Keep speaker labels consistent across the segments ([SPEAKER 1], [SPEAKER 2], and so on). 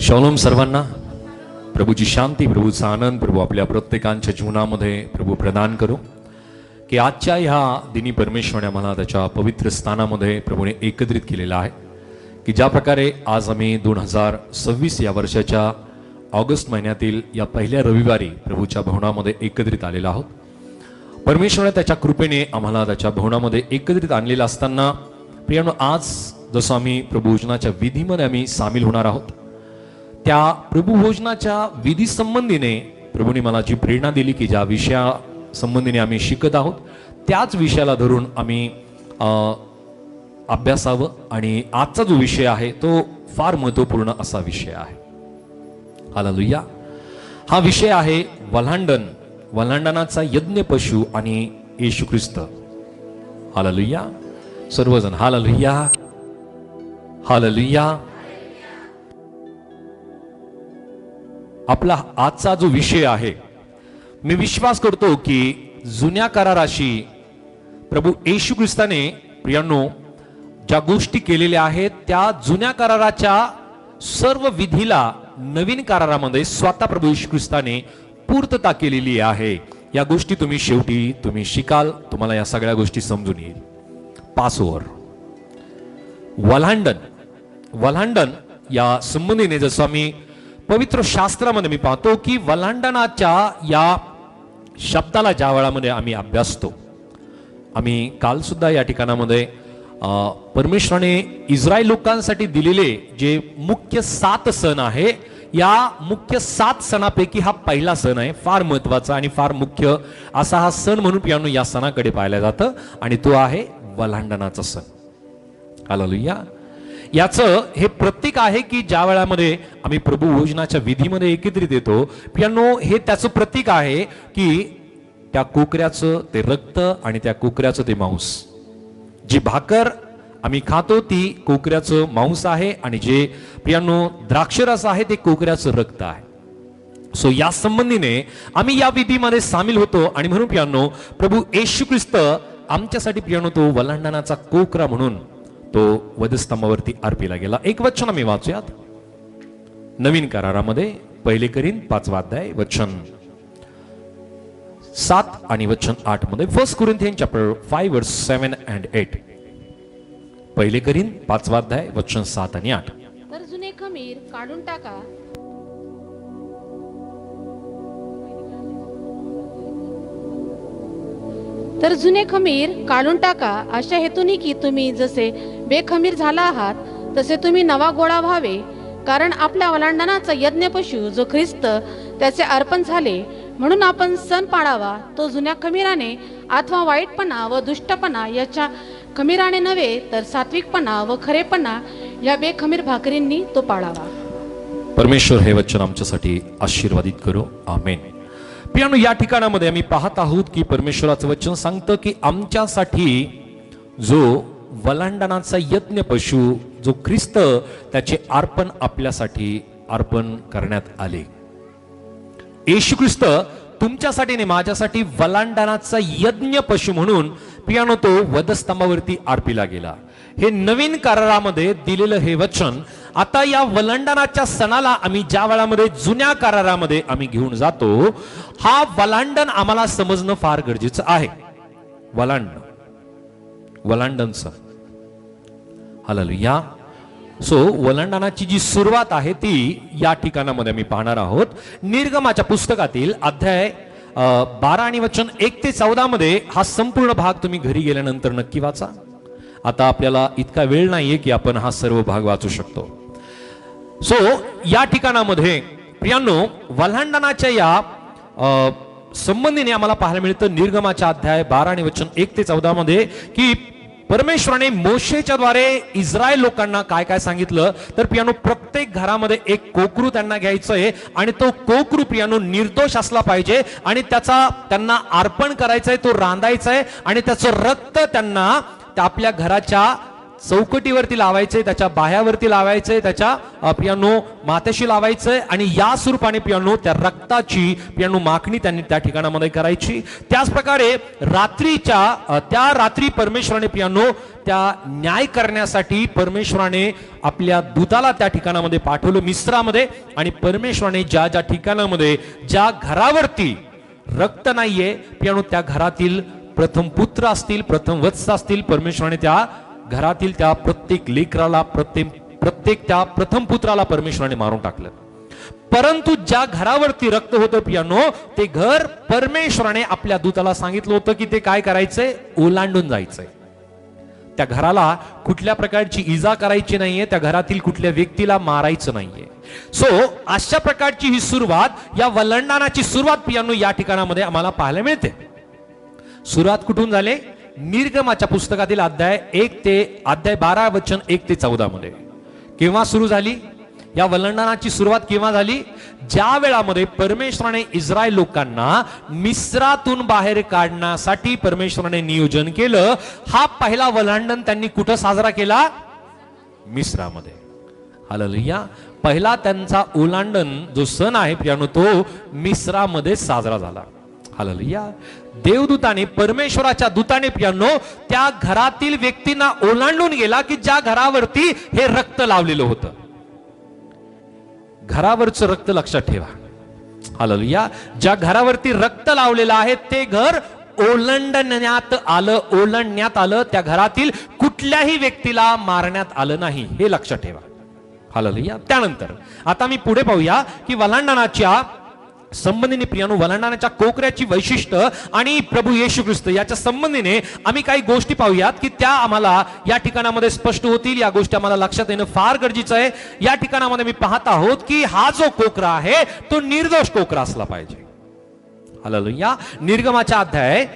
[SPEAKER 1] शॉलोम सर्वांना. प्रभूची शांती, प्रभूचा आनंद प्रभू आपल्या प्रत्येकांच्या जीवनामध्ये प्रभू प्रदान करो. की आजच्या ह्या दिनी परमेश्वराने आम्हाला त्याच्या पवित्र स्थानामध्ये प्रभूने एकत्रित केलेला आहे. की ज्या प्रकारे आज आम्ही 2026 या वर्षाच्या ऑगस्ट महिन्यातील या पहिल्या रविवारी प्रभूच्या भवनामध्ये एकत्रित आलेला आहोत. परमेश्वराने त्याच्या कृपेने आम्हाला त्याच्या भवनामध्ये एकत्रित आणलेलं असताना प्रियानो, आज जसं आम्ही प्रभुभोजनाच्या विधीमध्ये आम्ही सामील होणार आहोत, त्या प्रभुभोजनाच्या विधी संबंधीने प्रभूने मला जी प्रेरणा दिली की ज्या विषया संबंधीने आम्ही शिकत आहोत त्याच विषयाला धरून आम्ही अभ्यासावं. आणि आजचा जो विषय आहे तो फार महत्त्वपूर्ण असा विषय आहे. हालेलुया. हा विषय आहे वल्हांडण, वल्हांडणाचा यज्ञ पशु आणि येशू ख्रिस्त. हालेलुया. सर्वजण हालेलुया, हालेलुया. आपला आजचा जो विषय आहे, मी विश्वास करतो की जुन्या कराराशी प्रभू येशू ख्रिस्ताने प्रियांनो ज्या गोष्टी केलेल्या आहेत त्या जुन्या कराराच्या सर्व विधीला नवीन करारामध्ये स्वतः प्रभू येशू ख्रिस्ताने पूर्तता केलेली आहे. या गोष्टी तुम्ही शेवटी तुम्ही शिकाल, तुम्हाला या सगळ्या गोष्टी समजून येईल. पासओव्हर, वल्हांडण, वल्हांडण या संबंधीने जसं आम्ही पवित्र शास्त्रामध्ये मी पाहतो की वल्हांडणाच्या या शब्दाला ज्या वेळामध्ये आम्ही अभ्यासतो, आम्ही काल सुद्धा या ठिकाणामध्ये परमेश्वराने इस्रायल लोकांसाठी दिलेले जे मुख्य 7 सण आहे, या मुख्य 7 सणापैकी हा पहिला सण आहे. फार महत्वाचा आणि फार मुख्य असा हा सण म्हणून प्रियांनो या सणाकडे पाहिलं जातं आणि तो आहे वल्हांडणाचा सण. हालेलुया. याचं हे प्रतीक आहे की ज्या वेळामध्ये आम्ही प्रभू भोजनाच्या विधीमध्ये एकत्रित येतो प्रियांनो, हे त्याचं प्रतीक आहे की त्या कोकऱ्याचं ते रक्त आणि त्या कोकऱ्याचं ते मांस, जी भाकर आम्ही खातो ती कोकऱ्याचं मांस आहे आणि जे प्रियांनो द्राक्षरस आहे ते कोकऱ्याचं रक्त आहे. सो या संबंधीने आम्ही या विधीमध्ये सामील होतो आणि म्हणून प्रियांनो प्रभू येशू ख्रिस्त आमच्यासाठी प्रियांनो तो वल्हांडणाचा कोकरा म्हणून तो वधस्तंभावरती अर्पिला गेला. एक वचन आम्ही वाचूयात नवीन करारामध्ये, 1 कोरिंथ 5 अध्याय वचन 7 आणि वचन 8 मध्ये. 1 Corinthians chapter 5 verse 7 and 8. 1 Corinth 5 अध्याय वचन 7 आणि 8.
[SPEAKER 2] तर जुने खमीर काढून टाका, तर जुने खमीर काढून टाका, अशा हेतूनी की तुम्ही जसे बेखमीर झाला आहात तसे तुम्ही नवा गोळा व्हावे. कारण आपल्या वल्हांडणाचा यज्ञ पशु जो ख्रिस्त त्याचे अर्पण झाले, म्हणून आपण सण पाळावा. तो जुन्या खमीराने अथवा वाईटपणा व दुष्टपणा याच्या खमीराने नव्हे, तर सात्विकपणा व खरेपणा या बेखमीर भाकरींनी तो पाळावा.
[SPEAKER 1] परमेश्वर हे वचन आमच्यासाठी आशीर्वादित करो. आमेन. प्रियांनो, या ठिकाणामध्ये आम्ही पाहत आहोत की परमेश्वराचं वचन सांगतं की आमच्यासाठी जो वल्हांडणाचा यज्ञ पशु जो ख्रिस्त त्याचे अर्पण आपल्यासाठी अर्पण करण्यात आले. येशू ख्रिस्त तुमच्यासाठी आणि माझ्यासाठी वल्हांडणाचा यज्ञ पशु म्हणून प्रियांनो तो वधस्तंभावरती अर्पिला गेला. हे नवीन करारामध्ये दिलेलं हे वचन आता या वल्हांडणाच्या सणाला आम्ही ज्या वेळामध्ये जुन्या करारामध्ये आम्ही घेऊन जातो, हा वल्हांडण आम्हाला समजणं फार गरजेचं आहे. वल्हांडण, वल्हांडण सण. हालेलुया. सो वल्हांडणाची जी सुरुवात आहे ती या ठिकाणामध्ये आम्ही पाहणार आहोत. निर्गमाच्या पुस्तकातील अध्याय 12 आणि वचन 1 ते 14 मध्ये हा संपूर्ण भाग तुम्ही घरी गेल्यानंतर नक्की वाचा. आता आपल्याला इतका वेळ नाहीये की आपण हा सर्व भाग वाचू शकतो. सो या ठिकाणामध्ये प्रियांनो वल्हांडणाच्या या संबंधीने आम्हाला पाहायला मिळतं निर्गमाच्या अध्याय 12 आणि वचन 1 ते 14 मध्ये की परमेश्वराने मोशेच्या द्वारे इस्रायल लोकांना काय काय सांगितलं. तर प्रियांनो प्रत्येक घरामध्ये एक कोकरू त्यांना घ्यायचंय आणि तो कोकरू प्रियांनो निर्दोष असला पाहिजे आणि त्यांना अर्पण करायचंय, तो रांधायचा आहे आणि त्याचं रक्त त्यांना आपल्या घराच्या चौकटीवरती लावायचंय, त्याच्या बाह्यावरती लावायचंय, त्याच्या पियानो माथ्याशी लावायचंय आणि या स्वरूपाने पियानो त्या रक्ताची पियानो माखणी त्यांनी त्या ठिकाणामध्ये करायची. त्याच प्रकारे त्या रात्री परमेश्वराने पियानो त्या न्याय करण्यासाठी परमेश्वराने आपल्या दूताला त्या ठिकाणामध्ये पाठवलं मिस्रामध्ये. आणि परमेश्वराने ज्या ज्या ठिकाणामध्ये ज्या घरावरती रक्त नाहीये पियानो त्या घरातील प्रथम पुत्र असतील, प्रथम वत्स असतील, परमेश्वराने त्या घरातील त्या प्रत्येक लेकराला प्रत्येक त्या प्रथम पुत्राला परमेश्वराने मारून टाकलं. परंतु ज्या घरावरती रक्त होतं पियानो ते घर परमेश्वराने आपल्या दूताला सांगितलं होतं की ते काय करायचंय, ओलांडून जायचंय. त्या घराला कुठल्या प्रकारची इजा करायची नाहीये, त्या घरातील कुठल्या व्यक्तीला मारायचं नाहीये. सो अशा प्रकारची ही सुरुवात, या वल्हांडणाची सुरुवात पियानो या ठिकाणामध्ये आम्हाला पाहायला मिळते. सुरुवात कुठून झाले? निर्गमाच्या पुस्तकातील अध्याय 12 वचन 1 ते 14 मध्ये. केव्हा सुरू झाली या वल्हांडणाची सुरुवात? केव्हा झाली? ज्या वेळामध्ये परमेश्वराने इस्रायल लोकांना मिस्रातून बाहेर काढण्यासाठी परमेश्वराने नियोजन केलं. हा पहिला वल्हांडण त्यांनी कुठं साजरा केला? मिस्रामध्ये. हालेलुया. पहिला त्यांचा ओलांडण जो सण आहे प्रियानो तो मिस्रामध्ये साजरा झाला. हालेलुया. देवदूताने, परमेश्वराच्या दूताने प्रियानो त्या घरातील व्यक्तींना ओलांडून गेला की ज्या घरावरती हे रक्त लावलेलं होतं. घरावरचं रक्त लक्षात ठेवा. हालेलुया. ज्या घरावरती रक्त लावलेलं आहे ते घर ओलांडण्यात आलं. त्या घरातील कुठल्याही व्यक्तीला मारण्यात आलं नाही, हे लक्षात ठेवा. हालेलुया. त्यानंतर आता मी पुढे पाहूया की वल्हांडणाच्या संबंधीने प्रियानो, वल्हांडणाच्या कोकऱ्याची वैशिष्ट्य आणि प्रभू येशू ख्रिस्त याच्या संबंधीने आम्ही काही गोष्टी पाहूयात की त्या आम्हाला या ठिकाणामध्ये स्पष्ट होतील. या गोष्टी आम्हाला लक्षात येणं फार गरजेचं आहे. या ठिकाणामध्ये मी पाहत आहोत की हा जो कोकरा आहे तो निर्दोष कोकरा असला पाहिजे. हालेलुया. निर्गमाच्या अध्याय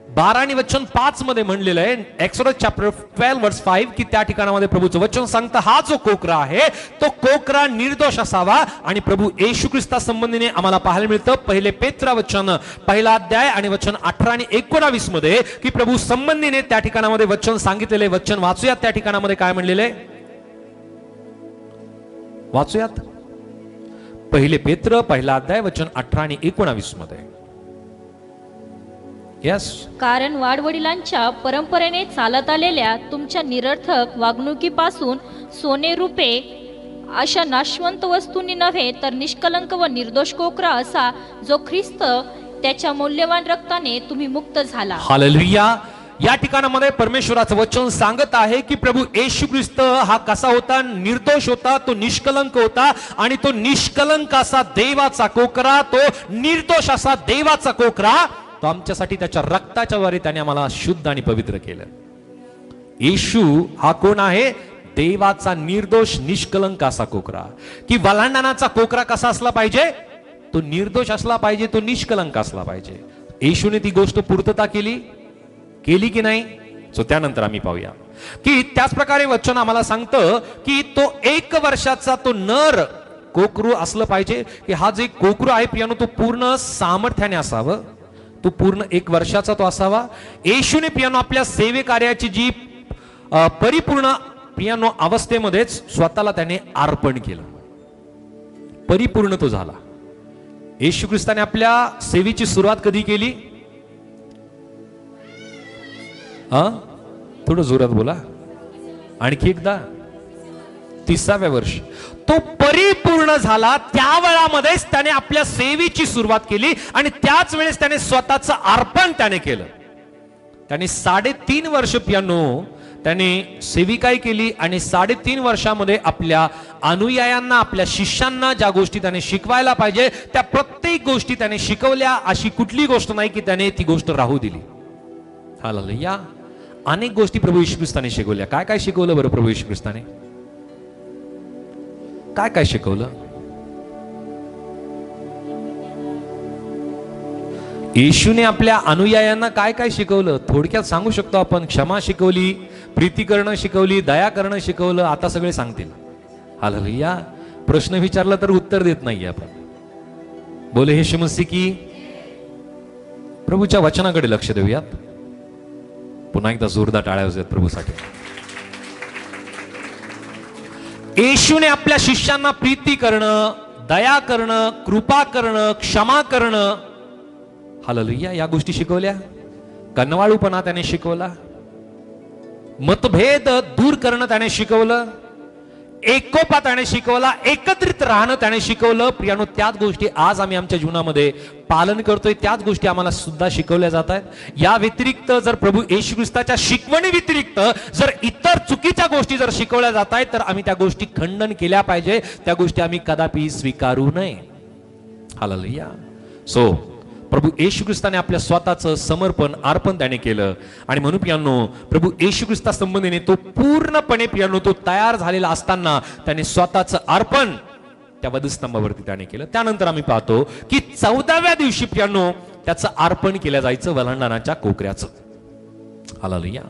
[SPEAKER 1] 12 आणि वचन 5 मध्ये म्हणलेलं आहे, एक्सोडस चॅप्टर 12 वर्स 5 की त्या ठिकाणामध्ये प्रभूचं वचन सांगतं हा जो कोकरा आहे तो कोकरा निर्दोष असावा. आणि प्रभू येशू ख्रिस्ता संबंधीने आम्हाला पाहायला मिळतं पहिले पेत्र वचन 1 अध्याय आणि वचन 18 आणि 19 मध्ये की प्रभू संबंधीने त्या ठिकाणामध्ये वचन सांगितलेले. वचन वाचूयात. त्या ठिकाणामध्ये काय म्हणलेले वाचूयात. पहिले पेत्र 1 अध्याय वचन 18 आणि 19 मध्ये. Yes.
[SPEAKER 3] कारण वाडवडिलांच्या परंपरेने चालत आलेल्या तुमच्या निरर्थक वागणुकीपासून सोने रुपे अशा नाशवंत वस्तूंनी नव्हे तर निष्कलंक व निर्दोष कोकरा असा जो ख्रिस्त त्याच्या मौल्यवान रक्ताने तुम्ही मुक्त झाला.
[SPEAKER 1] हालेलुया. या ठिकाणामध्ये परमेश्वराचं वचन सांगत आहे की प्रभू येशू ख्रिस्त हा कसा होता? निर्दोष होता, तो निष्कलंक होता. आणि तो निष्कलंक असा देवाचा कोकरा, तो निर्दोष असा देवाचा कोकरा, तो आमच्यासाठी त्याच्या रक्ताच्या द्वारे त्याने आम्हाला शुद्ध आणि पवित्र केलं. येशू हा कोण आहे? देवाचा निर्दोष निष्कलंक असा कोकरा. की वल्हांडणाचा कोकरा कसा असला पाहिजे? तो निर्दोष असला पाहिजे, तो निष्कलंक असला पाहिजे. येशूने ती गोष्ट पूर्तता केली की नाही? सो त्यानंतर आम्ही पाहूया की त्याच प्रकारे वचन आम्हाला सांगतं की तो 1 वर्षाचा तो नर कोकरू असलं पाहिजे. की हा जे कोकरू आहे पियानो तो पूर्ण सामर्थ्याने असावं, तो पूर्ण 1 वर्षाचा तो असावा. येशूने पियानो आपल्या सेवे कार्याची जी परिपूर्ण पियानो अवस्थेमध्येच स्वतःला त्याने अर्पण केलं. परिपूर्ण तो झाला. येशू ख्रिस्ताने आपल्या सेवेची सुरुवात कधी केली? थोडं जोरात बोला. आणखी एकदा. 30व्या वर्षी तो परिपूर्ण झाला. त्या वेळामध्येच त्याने आपल्या सेवेची सुरुवात केली आणि त्याच वेळेस त्याने स्वतःचं अर्पण त्याने केलं. त्याने 3.5 वर्ष पियानो त्याने सेविकाई केली आणि 3.5 वर्षामध्ये आपल्या अनुयायांना, आपल्या शिष्यांना ज्या गोष्टी त्याने शिकवायला पाहिजे त्या प्रत्येक गोष्टी त्याने शिकवल्या. अशी कुठली गोष्ट नाही की त्याने ती गोष्ट राहू दिली. हालेलुया. अनेक गोष्टी प्रभू येशू ख्रिस्ताने शिकवल्या. काय काय शिकवलं बरं प्रभू येशू ख्रिस्ताने? काय काय शिकवलं? येशूने आपल्या अनुयायांना काय काय शिकवलं? थोडक्यात सांगू शकतो आपण. क्षमा शिकवली, प्रीती करणं शिकवली, दया करणं शिकवलं. आता सगळे सांगतील. हालेलुया. प्रश्न विचारला तर उत्तर देत नाहीये आपण. बोले येशू मसीह की. प्रभूच्या वचनाकडे लक्ष देऊयात. पुन्हा एकदा जोरदार टाळ्या वाजवूयात प्रभूसाठी. येशूने आपल्या शिष्यांना प्रीती करणं, दया करणं, कृपा करणं, क्षमा करणं, हालेलुया, या गोष्टी शिकवल्या. कनवाळूपणा त्याने शिकवला, मतभेद दूर करणं त्याने शिकवलं, एकोपा त्याने शिकवला, एकत्रित राहणं त्याने शिकवलं. प्रियानो, त्याच गोष्टी आज आम्ही आमच्या जीवनामध्ये पालन करतोय, त्याच गोष्टी आम्हाला सुद्धा शिकवल्या जात आहेत. या व्यतिरिक्त जर प्रभू येशू ख्रिस्ताच्या शिकवणी व्यतिरिक्त जर इतर चुकीच्या गोष्टी जर शिकवल्या जात आहेत तर आम्ही त्या गोष्टी खंडन केल्या पाहिजे. त्या गोष्टी आम्ही कदापि स्वीकारू नये. हालेलुया. सो प्रभू येशू ख्रिस्ताने आपल्या स्वतःचं समर्पण, अर्पण त्याने केलं. आणि म्हणून प्रियांनो, प्रभू येशू ख्रिस्ता संबंधीने तो पूर्णपणे प्रियांनो तो तयार झालेला असताना त्याने स्वतःचं अर्पण त्या वधस्तंभावरती त्याने केलं. त्यानंतर आम्ही पाहतो की 14व्या दिवशी प्रियांनो त्याचं अर्पण केलं जायचं वलांडणाच्या कोकऱ्याचं. हालेलुया.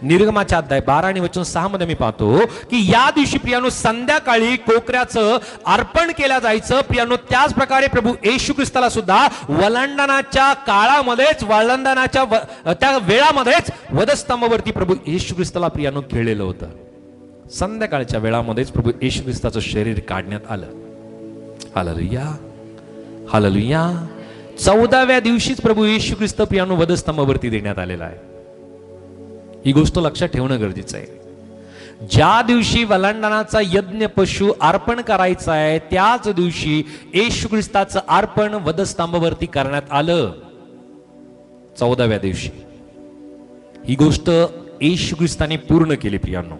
[SPEAKER 1] निर्गमाच्या अध्याय 12 आणि वचन 6 मध्ये मी पाहतो की या दिवशी प्रियानो संध्याकाळी कोकऱ्याचं अर्पण केलं जायचं. प्रियानो, त्याच प्रकारे प्रभू येशू ख्रिस्ताला सुद्धा वलांडणाच्या काळामध्येच, वलांडणाच्या त्या वेळामध्येच वधस्तंभावरती प्रभू येशू ख्रिस्ताला प्रियानो खेळलेलं होतं. संध्याकाळच्या वेळामध्येच प्रभू येशू ख्रिस्ताचं शरीर काढण्यात आलं. Hallelujah, hallelujah. 14व्या दिवशीच प्रभू येशू ख्रिस्त प्रियानो वधस्तंभावरती देण्यात आलेला आहे. ही गोष्ट लक्षात ठेवणं गरजेचं आहे. ज्या दिवशी वलांडणाचा यज्ञ पशु अर्पण करायचा आहे त्याच दिवशी येशू ख्रिस्ताचं अर्पण वधस्तंभावरती करण्यात आलं. 14व्या दिवशी ही गोष्ट येशू ख्रिस्ताने पूर्ण केली. प्रियांनो,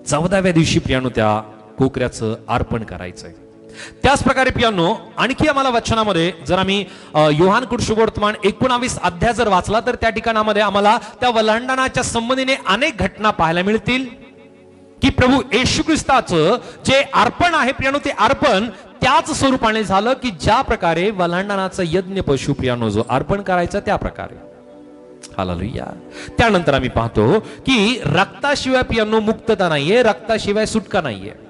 [SPEAKER 1] 14व्या दिवशी प्रियांनो त्या कोकऱ्याचं अर्पण करायचंय. त्याच प्रकारे प्रियांनो आणखी आम्हाला वचनामध्ये जर आम्ही योहान सुवर्तमान 19 अध्याय जर वाचला तर त्या ठिकाणामध्ये आम्हाला त्या वलांडणाच्या संबंधीने अनेक घटना पाहायला मिळतील की प्रभू येशू ख्रिस्ताचं जे अर्पण आहे प्रियांनो ते अर्पण त्याच स्वरूपाने झालं की ज्या प्रकारे वलांडणाचा यज्ञ पशु प्रियांनो जो अर्पण करायचा त्या प्रकारे. हालेलुया. त्यानंतर आम्ही पाहतो की रक्ताशिवाय प्रियांनो मुक्तता नाहीये, रक्ताशिवाय सुटका नाहीये.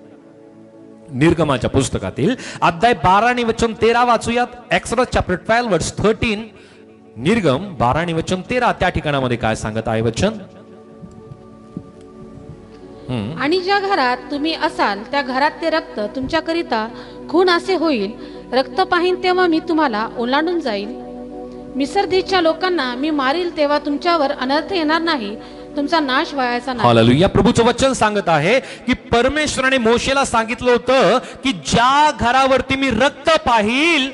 [SPEAKER 1] निर्गमाच्या पुस्तकातील अध्याय 12 आणि वचन 13 वाचूयात. एक्सोडस चॅप्टर 12 वर्स 13. निर्गम 12 आणि वचन 13 त्या ठिकाणामध्ये काय सांगत आहे वचन?
[SPEAKER 2] आणि ज्या घरात तुम्ही असाल त्या घरात ते रक्त तुमच्याकरिता खून असे होईल. रक्त पाहीन तेव्हा मी तुम्हाला ओलांडून जाईल. मिस्र देशच्या लोकांना मी मारील तेव्हा तुमच्यावर अनर्थ येणार नाही, तुमचा नाश व्हायचा नाही.
[SPEAKER 1] हालेलुया. प्रभूचं वचन सांगत आहे की परमेश्वराने मोशेला सांगितलं होतं की ज्या घरावरती मी रक्त पाहील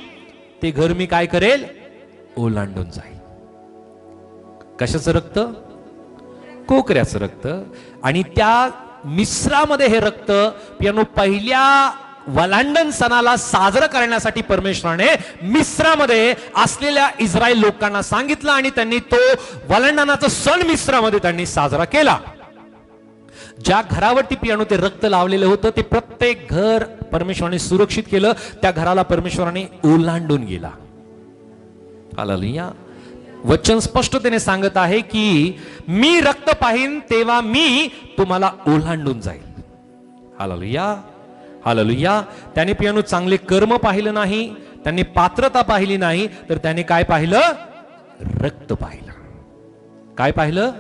[SPEAKER 1] ते घर मी काय करेल? ओलांडून जाईल. कशाचं रक्त? कोकऱ्याचं रक्त. आणि त्या मिस्रामध्ये हे रक्त प्रियांनो पहिल्या वलांडण सणाला साजरा करण्यासाठी परमेश्वराने मिस्रामध्ये असलेल्या इस्रायल लोकांना सांगितलं आणि त्यांनी तो वलांडणाचा सण मिस्रामध्ये त्यांनी साजरा केला. ज्या घरावरती प्रियांनो ते रक्त लावलेलं होतं ते प्रत्येक घर परमेश्वराने सुरक्षित केलं. त्या घराला परमेश्वराने ओलांडून गेला. हालेलुया. वचन स्पष्टतेने सांगत आहे की मी रक्त पाहीन तेव्हा मी तुम्हाला ओलांडून जाईल. Hallelujah, hallelujah. त्याने प्रियांनो चांगले कर्म पाहिलं नाही, त्यांनी पात्रता पाहिली नाही, तर त्याने काय पाहिलं? रक्त पाहिलं. काय पाहिलं?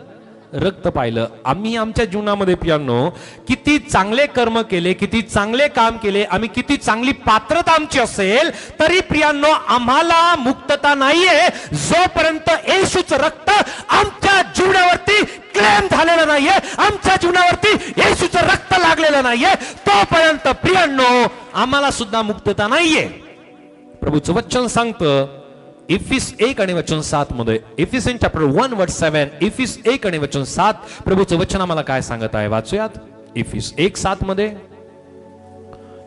[SPEAKER 1] रक्त पाहिलं. आम्ही आमच्या जीवनामध्ये प्रियांनो किती चांगले कर्म केले, किती चांगले काम केले, आम्ही किती चांगली पात्रता आमची असेल तरी प्रियांनो आम्हाला मुक्तता नाहीये जोपर्यंत येशूचं रक्त आमच्या जीवनावरती क्लेम झालेलं नाहीये, आमच्या जीवनावरती येशूचं रक्त लागलेलं नाहीये, तोपर्यंत प्रियांनो आम्हाला सुद्धा मुक्तता नाहीये. प्रभूचं वचन सांगतं इफिस 1 आणि वचन 7 मध्ये, इफिसियन चॅप्टर 1 वर्स 7, इफिस 1 आणि वचन 7 प्रभूचं वचन आम्हाला काय सांगत आहे वाचूयात. इफिस 1:7 मध्ये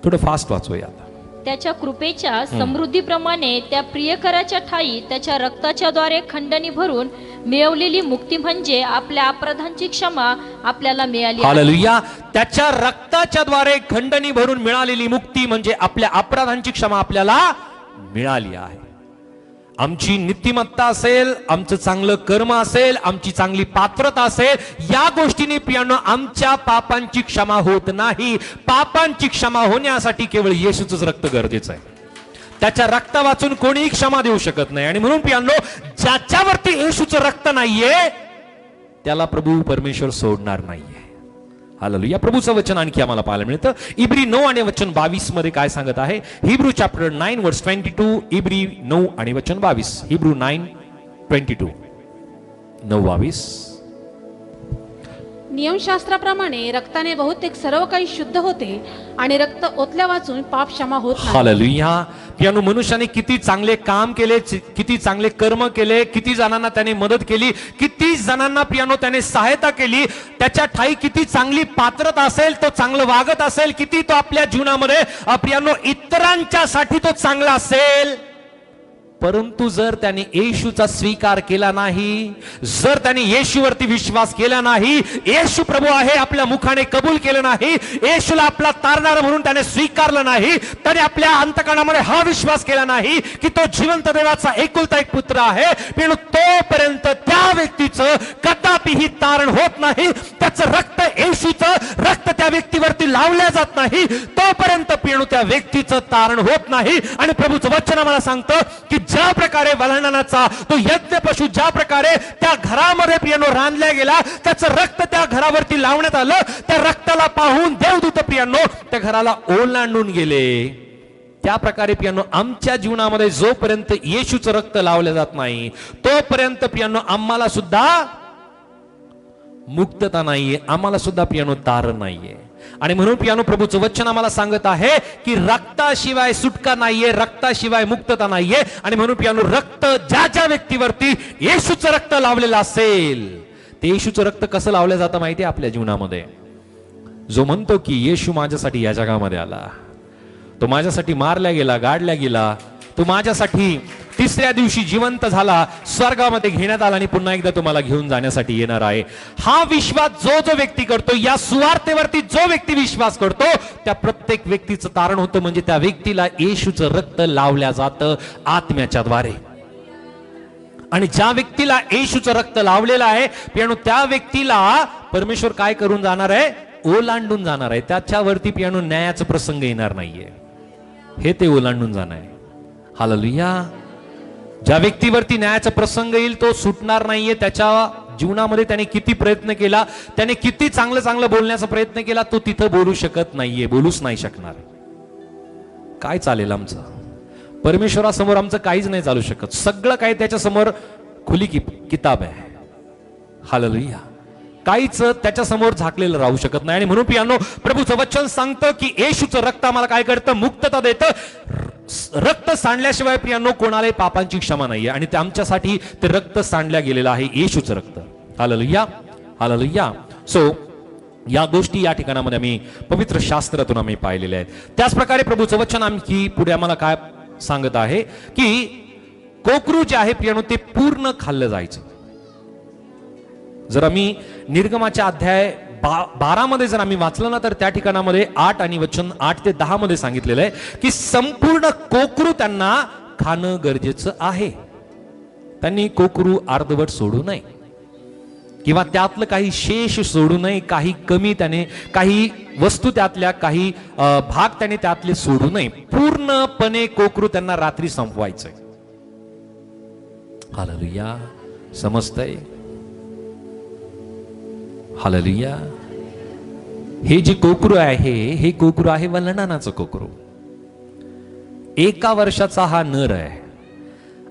[SPEAKER 1] थोडं फास्ट वाचूयात.
[SPEAKER 3] त्याच्या कृपेच्या समृद्धीप्रमाणे त्या प्रियकराच्या ठायी त्याच्या रक्ताच्या द्वारे खंडणी भरून मिळवलेली मुक्ती म्हणजे आपल्या अपराधांची क्षमा आपल्याला मिळाली.
[SPEAKER 1] हालेलुया. त्याच्या रक्ताच्या द्वारे खंडणी भरून मिळालेली मुक्ती म्हणजे आपल्या अपराधांची क्षमा आपल्याला मिळाली आहे. आमची नीतिमत्ता असेल, आमचं चांगलं कर्म असेल, आमची चांगली पात्रता असेल, या गोष्टीने प्रियांनो आमच्या पापांची क्षमा होत नाही. पापांची क्षमा होण्यासाठी केवळ येशूचंच रक्त गरजेचं आहे. त्याच्या रक्त वाचून कोणीही क्षमा देऊ शकत नाही. आणि म्हणून प्रियांनो ज्याच्यावरती येशूचं रक्त नाहीये त्याला प्रभू परमेश्वर सोडणार नाहीये. हालेलुया. प्रभूचं वचन आणखी आम्हाला पाहायला मिळतं. इब्री 9 आणि वचन 22 मध्ये काय सांगत आहे? हिब्रू चॅप्टर 9 वर्स 22. इब्री 9 आणि वचन 22. हिब्रू 9:22. 9:22.
[SPEAKER 2] नियमशास्त्राप्रमाणे रक्ताने बहुतेक सर्व काही शुद्ध होते आणि रक्त ओतल्या वाचून पाप क्षमा होत नाही.
[SPEAKER 1] हालेलुया. पियानो मनुष्याने किती चांगले काम केले, किती चांगले कर्म केले, किती जणांना त्याने मदत केली, किती जणांना पियानो त्याने सहायता केली, त्याच्या ठाई किती चांगली पात्रता असेल, तो चांगलं वागत असेल, किती तो आपल्या जीवनामध्ये पियानो इतरांच्या साठी तो चांगला असेल, परंतु जर त्याने येशूचा स्वीकार केला नाही, जर त्याने येशूवरती विश्वास केला नाही, येशू प्रभू आहे आपल्या मुखाने कबूल केलं नाही, येशूला आपला तारणारा म्हणून त्याने स्वीकारलं नाही, त्याने आपल्या अंतःकरणामध्ये हा विश्वास केला नाही की तो जिवंत देवाचा एकुलता एक पुत्र आहे, पण तोपर्यंत त्या व्यक्तीचं कदापिही तारण होत नाही. त्याचं रक्त, येशूचं रक्त त्या व्यक्तीवरती लावल्या जात नाही, तोपर्यंत पिणू त्या व्यक्तीचं तारण होत नाही. आणि प्रभूचं वचन आम्हाला सांगतं की ज्या प्रकारे वल्हांडणाचा तो यज्ञ पशु ज्या प्रकारे त्या घरामध्ये प्रियानो रांधल्या गेला, त्याचं रक्त त्या घरावरती लावण्यात आलं, त्या रक्ताला पाहून देवदूत प्रियानो त्या घराला ओलांडून गेले. त्या प्रकारे प्रियानो आमच्या जीवनामध्ये जोपर्यंत येशूचं रक्त लावलं जात नाही, तोपर्यंत प्रियानो आम्हाला सुद्धा मुक्तता नाहीये, आम्हाला सुद्धा प्रियानो तारण नाहीये. आणि म्हणून पियानो प्रभूचं वचन आम्हाला सांगत आहे की रक्ताशिवाय सुटका नाहीये, रक्ताशिवाय मुक्तता नाहीये. आणि म्हणून पियानो रक्त ज्या ज्या व्यक्तीवरती येशूचं रक्त लावलेलं असेल, ते येशूचं रक्त कसं लावलं जातं माहिती आहे आपल्या जीवनामध्ये? जो म्हणतो की येशू माझ्यासाठी या जगामध्ये आला, तो माझ्यासाठी मारला गेला, गाडला गेला, तो माझ्यासाठी तिसऱ्या दिवशी जिवंत झाला, स्वर्गामध्ये घेण्यात आला आणि पुन्हा एकदा तुम्हाला घेऊन जाण्यासाठी येणार आहे. हा विश्वास जो जो व्यक्ती करतो, या सुवार्तेवरती जो व्यक्ती विश्वास करतो, त्या प्रत्येक व्यक्तीचं तारण होतं, म्हणजे त्या व्यक्तीला येशूचं रक्त लावल्या जातं आत्म्याच्या द्वारे. आणि ज्या व्यक्तीला येशूचं रक्त लावलेलं आहे पियानो, त्या व्यक्तीला परमेश्वर काय करून जाणार आहे? ओलांडून जाणार आहे. त्याच्यावरती पियानो न्यायाचा प्रसंग येणार नाहीये, हे ते ओलांडून जाणार आहे. हालेलुया. ज्या व्यक्तीवरती न्यायाचा प्रसंग येईल तो सुटणार नाहीये. त्याच्या जीवनामध्ये त्याने किती प्रयत्न केला, त्याने किती चांगलं चांगलं बोलण्याचा प्रयत्न केला, तो तिथं बोलू शकत नाहीये, बोलूच नाही शकणार. काय चालेल आमचं? परमेश्वरासमोर आमचं काहीच नाही चालू शकत. सगळं काही त्याच्या समोर खुली किताब आहे. हालेलुया. काहीच त्याच्या समोर झाकलेलं राहू शकत नाही. आणि म्हणून पियानो प्रभूचं वचन सांगतं की येशूचं रक्त आम्हाला काय करतं? मुक्तता देतं. रक्त सांडल्याशिवाय प्रियानो कोणालाही पापांची क्षमा नाहीये, आणि ते आमच्यासाठी ते रक्त सांडल्या गेलेलं आहे, येशूचं रक्त. Hallelujah, hallelujah. सो या गोष्टी या ठिकाणामध्ये आम्ही पवित्र शास्त्रातून आम्ही पाहिलेल्या आहेत. त्याच प्रकारे प्रभूचं वचन आणखी पुढे आम्हाला काय सांगत आहे की कोकरू जे आहे प्रियानो ते पूर्ण खाल्लं जायचं. जर आम्ही निर्गमाच्या अध्याय 12 मध्ये जर आम्ही वाचलं ना, तर त्या ठिकाणामध्ये 8 आणि वचन 8 ते 10 मध्ये सांगितलेलं आहे की संपूर्ण कोकरू त्यांना खाणं गरजेचं आहे. त्यांनी कोकरू अर्धवट सोडू नये, किंवा त्यातलं काही शेष सोडू नये, काही कमी त्याने, काही वस्तू त्यातल्या, काही भाग त्याने त्यातले सोडू नये. पूर्णपणे कोकरू त्यांना रात्री संपवायचंय. हालेलुया. समजतंय? हालेलुया. हे जे कोकरू आहे, हे कोकरू आहे वल्हांडणाचं कोकरू. 1 वर्षाचा हा नर आहे.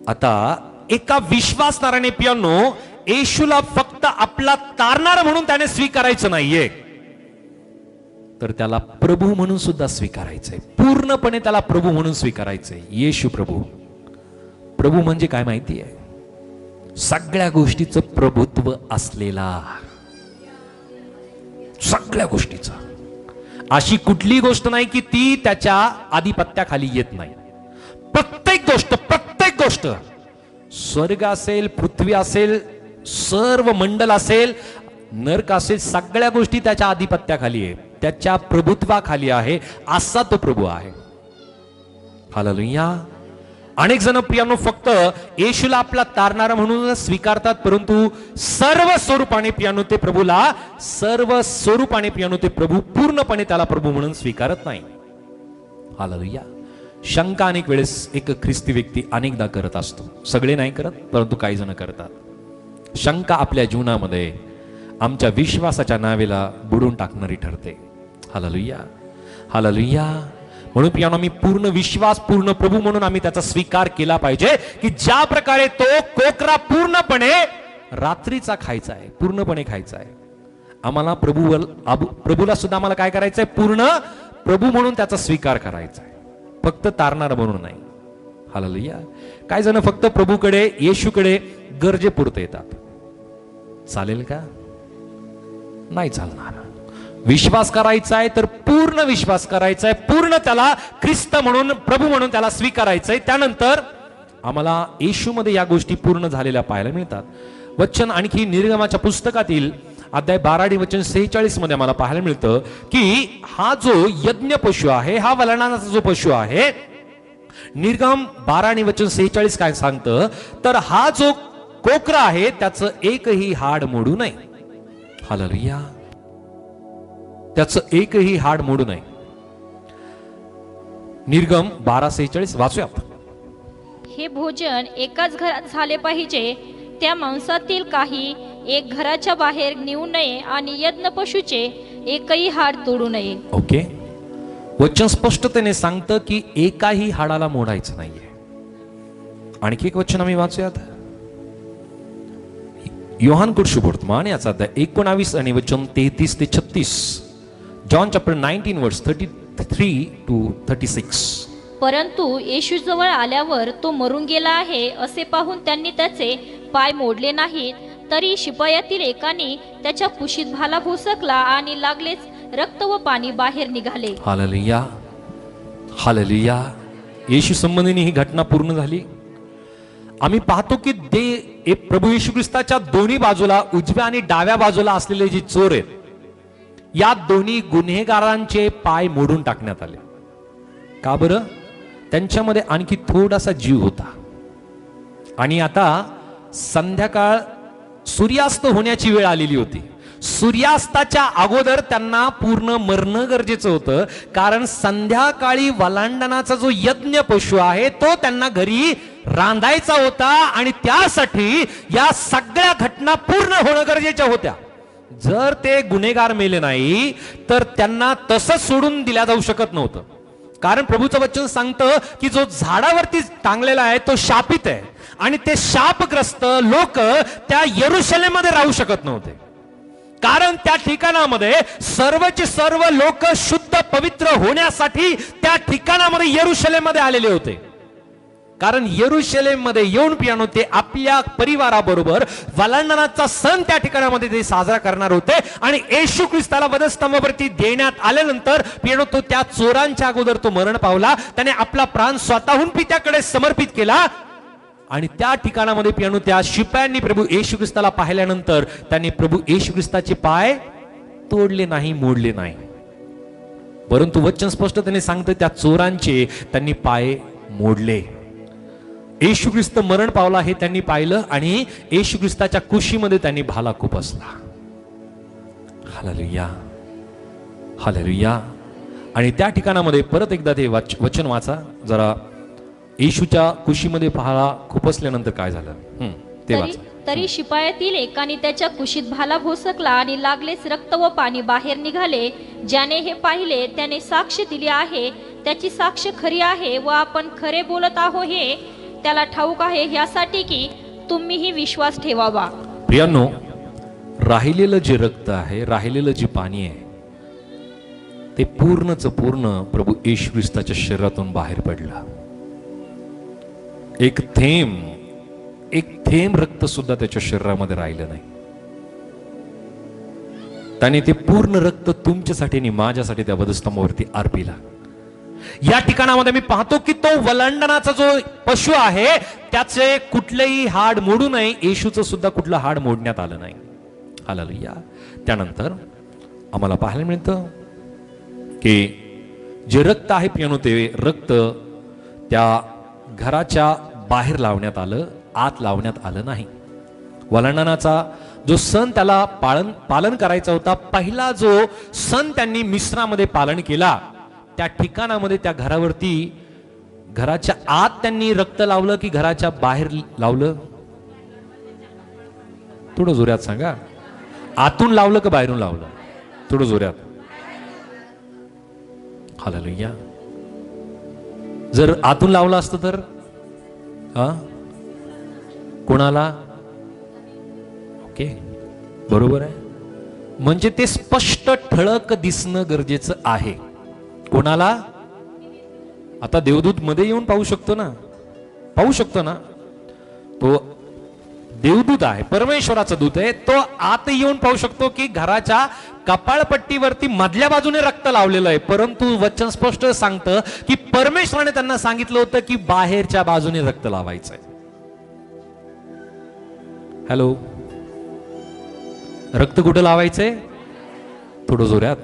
[SPEAKER 1] आता एका विश्वासणाऱ्याने पियानो येशूला फक्त आपला तारणारा म्हणून त्याने स्वीकारायचं नाहीये, तर त्याला प्रभू म्हणून सुद्धा स्वीकारायचंय. पूर्णपणे त्याला प्रभू म्हणून स्वीकारायचंय. येशू प्रभू. प्रभू म्हणजे काय माहिती आहे? सगळ्या गोष्टीचं प्रभुत्व असलेला, सगळ्या गोष्टीचं. अशी कुठली गोष्ट नाही की ती त्याच्या आधिपत्याखाली येत नाही. प्रत्येक गोष्ट, स्वर्ग असेल, पृथ्वी असेल, सर्व मंडल असेल, नरक असेल, सगळ्या गोष्टी त्याच्या आधिपत्याखाली आहे, त्याच्या प्रभुत्वाखाली आहे. असा तो प्रभू आहे. हालेलुया. अनेक जण प्रियानो फक्त येशूला आपला तारणारा म्हणून स्वीकारतात, परंतु सर्व स्वरूपाने प्रियानो ते प्रभूला, सर्व स्वरूपाने प्रियानो ते प्रभू पूर्णपणे त्याला प्रभू म्हणून स्वीकारत नाही. हालेलुया. शंका अनेक वेळेस एक ख्रिस्ती व्यक्ती अनेकदा करत असतो. सगळे नाही करत, परंतु काही जण करतात. शंका आपल्या जीवनामध्ये आमच्या विश्वासाच्या नावेला बुडून टाकणारी ठरते. Hallelujah, hallelujah. म्हणून प्रियानो, आम्ही पूर्ण विश्वास, पूर्ण प्रभू म्हणून आम्ही त्याचा स्वीकार केला पाहिजे की ज्या प्रकारे तो कोकरा पूर्णपणे रात्रीचा खायचा आहे, पूर्णपणे खायचा आहे. आम्हाला प्रभूला सुद्धा आम्हाला काय करायचंय? पूर्ण प्रभू म्हणून त्याचा स्वीकार करायचा आहे, फक्त तारणार म्हणून नाही. हालेलुया. काय जण फक्त प्रभूकडे, येशूकडे गरजेपुरते येतात. चालेल का? नाही चालणार. विश्वास करायचा आहे तर पूर्ण विश्वास करायचा आहे, पूर्ण त्याला ख्रिस्त म्हणून, प्रभू म्हणून त्याला स्वीकारायचंय. त्यानंतर आम्हाला येशूमध्ये या गोष्टी पूर्ण झालेल्या पाहायला मिळतात. वचन आणखी निर्गमाच्या पुस्तकातील अध्याय 12 आणि वचन 46 मध्ये आम्हाला पाहायला मिळतं की हा जो यज्ञ पशु आहे, हा वलणाचा जो पशु आहे, निर्गम 12 आणि वचन 46 काय सांगतं? तर हा जो कोकरा आहे त्याचं एकही हाड मोडू नये. हालेलुया. त्याचं एकही हाड मोडू नये. निर्गम 12:46 वाचूयात.
[SPEAKER 3] हे भोजन एकाच घरात झाले पाहिजे. त्या मांसातील काही एक घराच्या बाहेर नेऊ नये आणि यज्ञ पशुचे एकही हाड तोडू नये.
[SPEAKER 1] ओके. वचन स्पष्टतेने सांगतं की एकाही हाडाला मोडायचं नाहीये. आणखी एक वचन आम्ही वाचूयात. योहान कुर्शुवर्तमान याचा अध्याय 19 आणि वचन 33 ते 36. जॉन चॅप्टर 19 वर्स 33 to 36.
[SPEAKER 3] परंतु येशू जवळ आल्यावर तो मरून गेला आहे असे पाहून त्यांनी त्याचे पाय मोडले नाहीत. तरी शिपायातील एकाने त्याच्या कुशीत भाला भोसकला आणि लागलेच रक्त व पाणी बाहेर निघाले.
[SPEAKER 1] Hallelujah, hallelujah. येशू संबंधीने ही घटना पूर्ण झाली. आम्ही पाहतो की प्रभू येशू ख्रिस्ताच्या दोन्ही बाजूला, उजव्या आणि डाव्या बाजूला असलेले जे चोर आहेत, या दोन्ही गुन्हेगारांचे पाय मोडून टाकण्यात आले. का बरं? त्यांच्यामध्ये आणखी थोडासा जीव होता. आणि आता संध्याकाळ, सूर्यास्त होण्याची वेळ आलेली होती. सूर्यास्ताच्या अगोदर त्यांना पूर्ण मरणं गरजेचं होतं, कारण संध्याकाळी वलांडनाचा जो यज्ञ पशु आहे तो त्यांना घरी रांधायचा होता आणि त्यासाठी या सगळ्या घटना पूर्ण होणं गरजेच्या होत्या. जर ते गुन्हेगार मेले नाही तर त्यांना तसंच सोडून दिल्या जाऊ शकत नव्हतं. कारण प्रभूचं वचन सांगतं की जो झाडावरती टांगलेला आहे तो शापित आहे आणि ते शापग्रस्त लोक त्या यरुशलेममध्ये राहू शकत नव्हते. कारण त्या ठिकाणामध्ये सर्वचे सर्व लोक शुद्ध पवित्र होण्यासाठी त्या ठिकाणामध्ये यरुशलेममध्ये आलेले होते. कारण यरुशलेममध्ये येऊन पियानो ते आपल्या परिवाराबरोबर वलांडनाचा सण त्या ठिकाणामध्ये ते साजरा करणार होते. आणि येशू ख्रिस्ताला वधस्तंभावरती देण्यात आल्यानंतर पियानो तो त्या चोरांच्या अगोदर तो मरण पावला. त्याने आपला प्राण स्वतःहून पित्याकडे समर्पित केला आणि त्या ठिकाणामध्ये पियानो त्या शिपायांनी प्रभू येशू ख्रिस्ताला पाहिल्यानंतर त्यांनी प्रभू येशू ख्रिस्ताचे पाय तोडले नाही, मोडले नाही. परंतु वचन स्पष्टतेने सांगतं त्या चोरांचे त्यांनी पाय मोडले. येशू ख्रिस्त मरण पावला हे त्यांनी पाहिलं आणि येशू ख्रिस्ताच्या कुशीमध्ये त्यांनी भाला खुपसला. Hallelujah, hallelujah. आणि त्या ठिकाणामध्ये परत एकदा ते वचन वाचा जरा. येशूच्या कुशीमध्ये भाला खुपसल्यानंतर काय झालं ते वाचा.
[SPEAKER 3] तरी शिपायातील एकाने त्याच्या कुशीत भाला भोसकला आणि लागलेच रक्त व पाणी बाहेर निघाले. ज्याने हे पाहिले त्याने साक्ष दिली आहे. त्याची साक्ष खरी आहे व आपण खरे बोलत आहो हे त्याला ठाऊक आहे, यासाठी की तुम्हीही विश्वास ठेवावा.
[SPEAKER 1] प्रियांनो, राहिलेलं जे रक्त आहे, राहिलेलं जे पाणी आहे ते पूर्णच पूर्ण प्रभू येशू ख्रिस्ताच्या शरीरातून बाहेर पडलं. एक थेंब रक्त सुद्धा त्याच्या शरीरामध्ये राहिलं नाही. त्याने ते पूर्ण रक्त तुमच्यासाठी आणि माझ्यासाठी त्या वधस्तंभावरती अर्पिला. या ठिकाणामध्ये मी पाहतो की तो वलांडनाचा जो पशु आहे त्याचे कुठलेही हाड मोडू नये. येशूचं सुद्धा कुठलं हाड मोडण्यात आलं नाही. हालेलुया. त्यानंतर आम्हाला पाहायला मिळतं की जे रक्त आहे पियानो ते रक्त त्या घराच्या बाहेर लावण्यात आलं, आत लावण्यात आलं नाही. वलांडनाचा जो सण त्याला पालन करायचा होता, पहिला जो सण त्यांनी मिस्रामध्ये पालन केला, त्या ठिकाणामध्ये त्या घरावरती, घराच्या आत त्यांनी रक्त लावलं की घराच्या बाहेर लावलं? थोडं जोरात सांगा. आतून लावलं का बाहेरून लावलं? थोडं जोरात. हालेलुया. जर आतून लावलं असतं तर कोणाला? ओके, बरोबर आहे. म्हणजे ते स्पष्ट ठळक दिसणं गरजेचं आहे. कोणाला? आता देवदूत मध्ये येऊन पाहू शकतो ना, पाहू शकतो ना. तो देवदूत आहे, परमेश्वराचा दूत आहे. तो आत येऊन पाहू शकतो की घराच्या कपाळपट्टीवरती मधल्या बाजूने रक्त लावलेलं आहे. परंतु वचन स्पष्ट सांगतं की परमेश्वराने त्यांना सांगितलं होतं की बाहेरच्या बाजूने रक्त लावायचंय. हॅलो, रक्त कुठं लावायचंय? थोडं जोरात.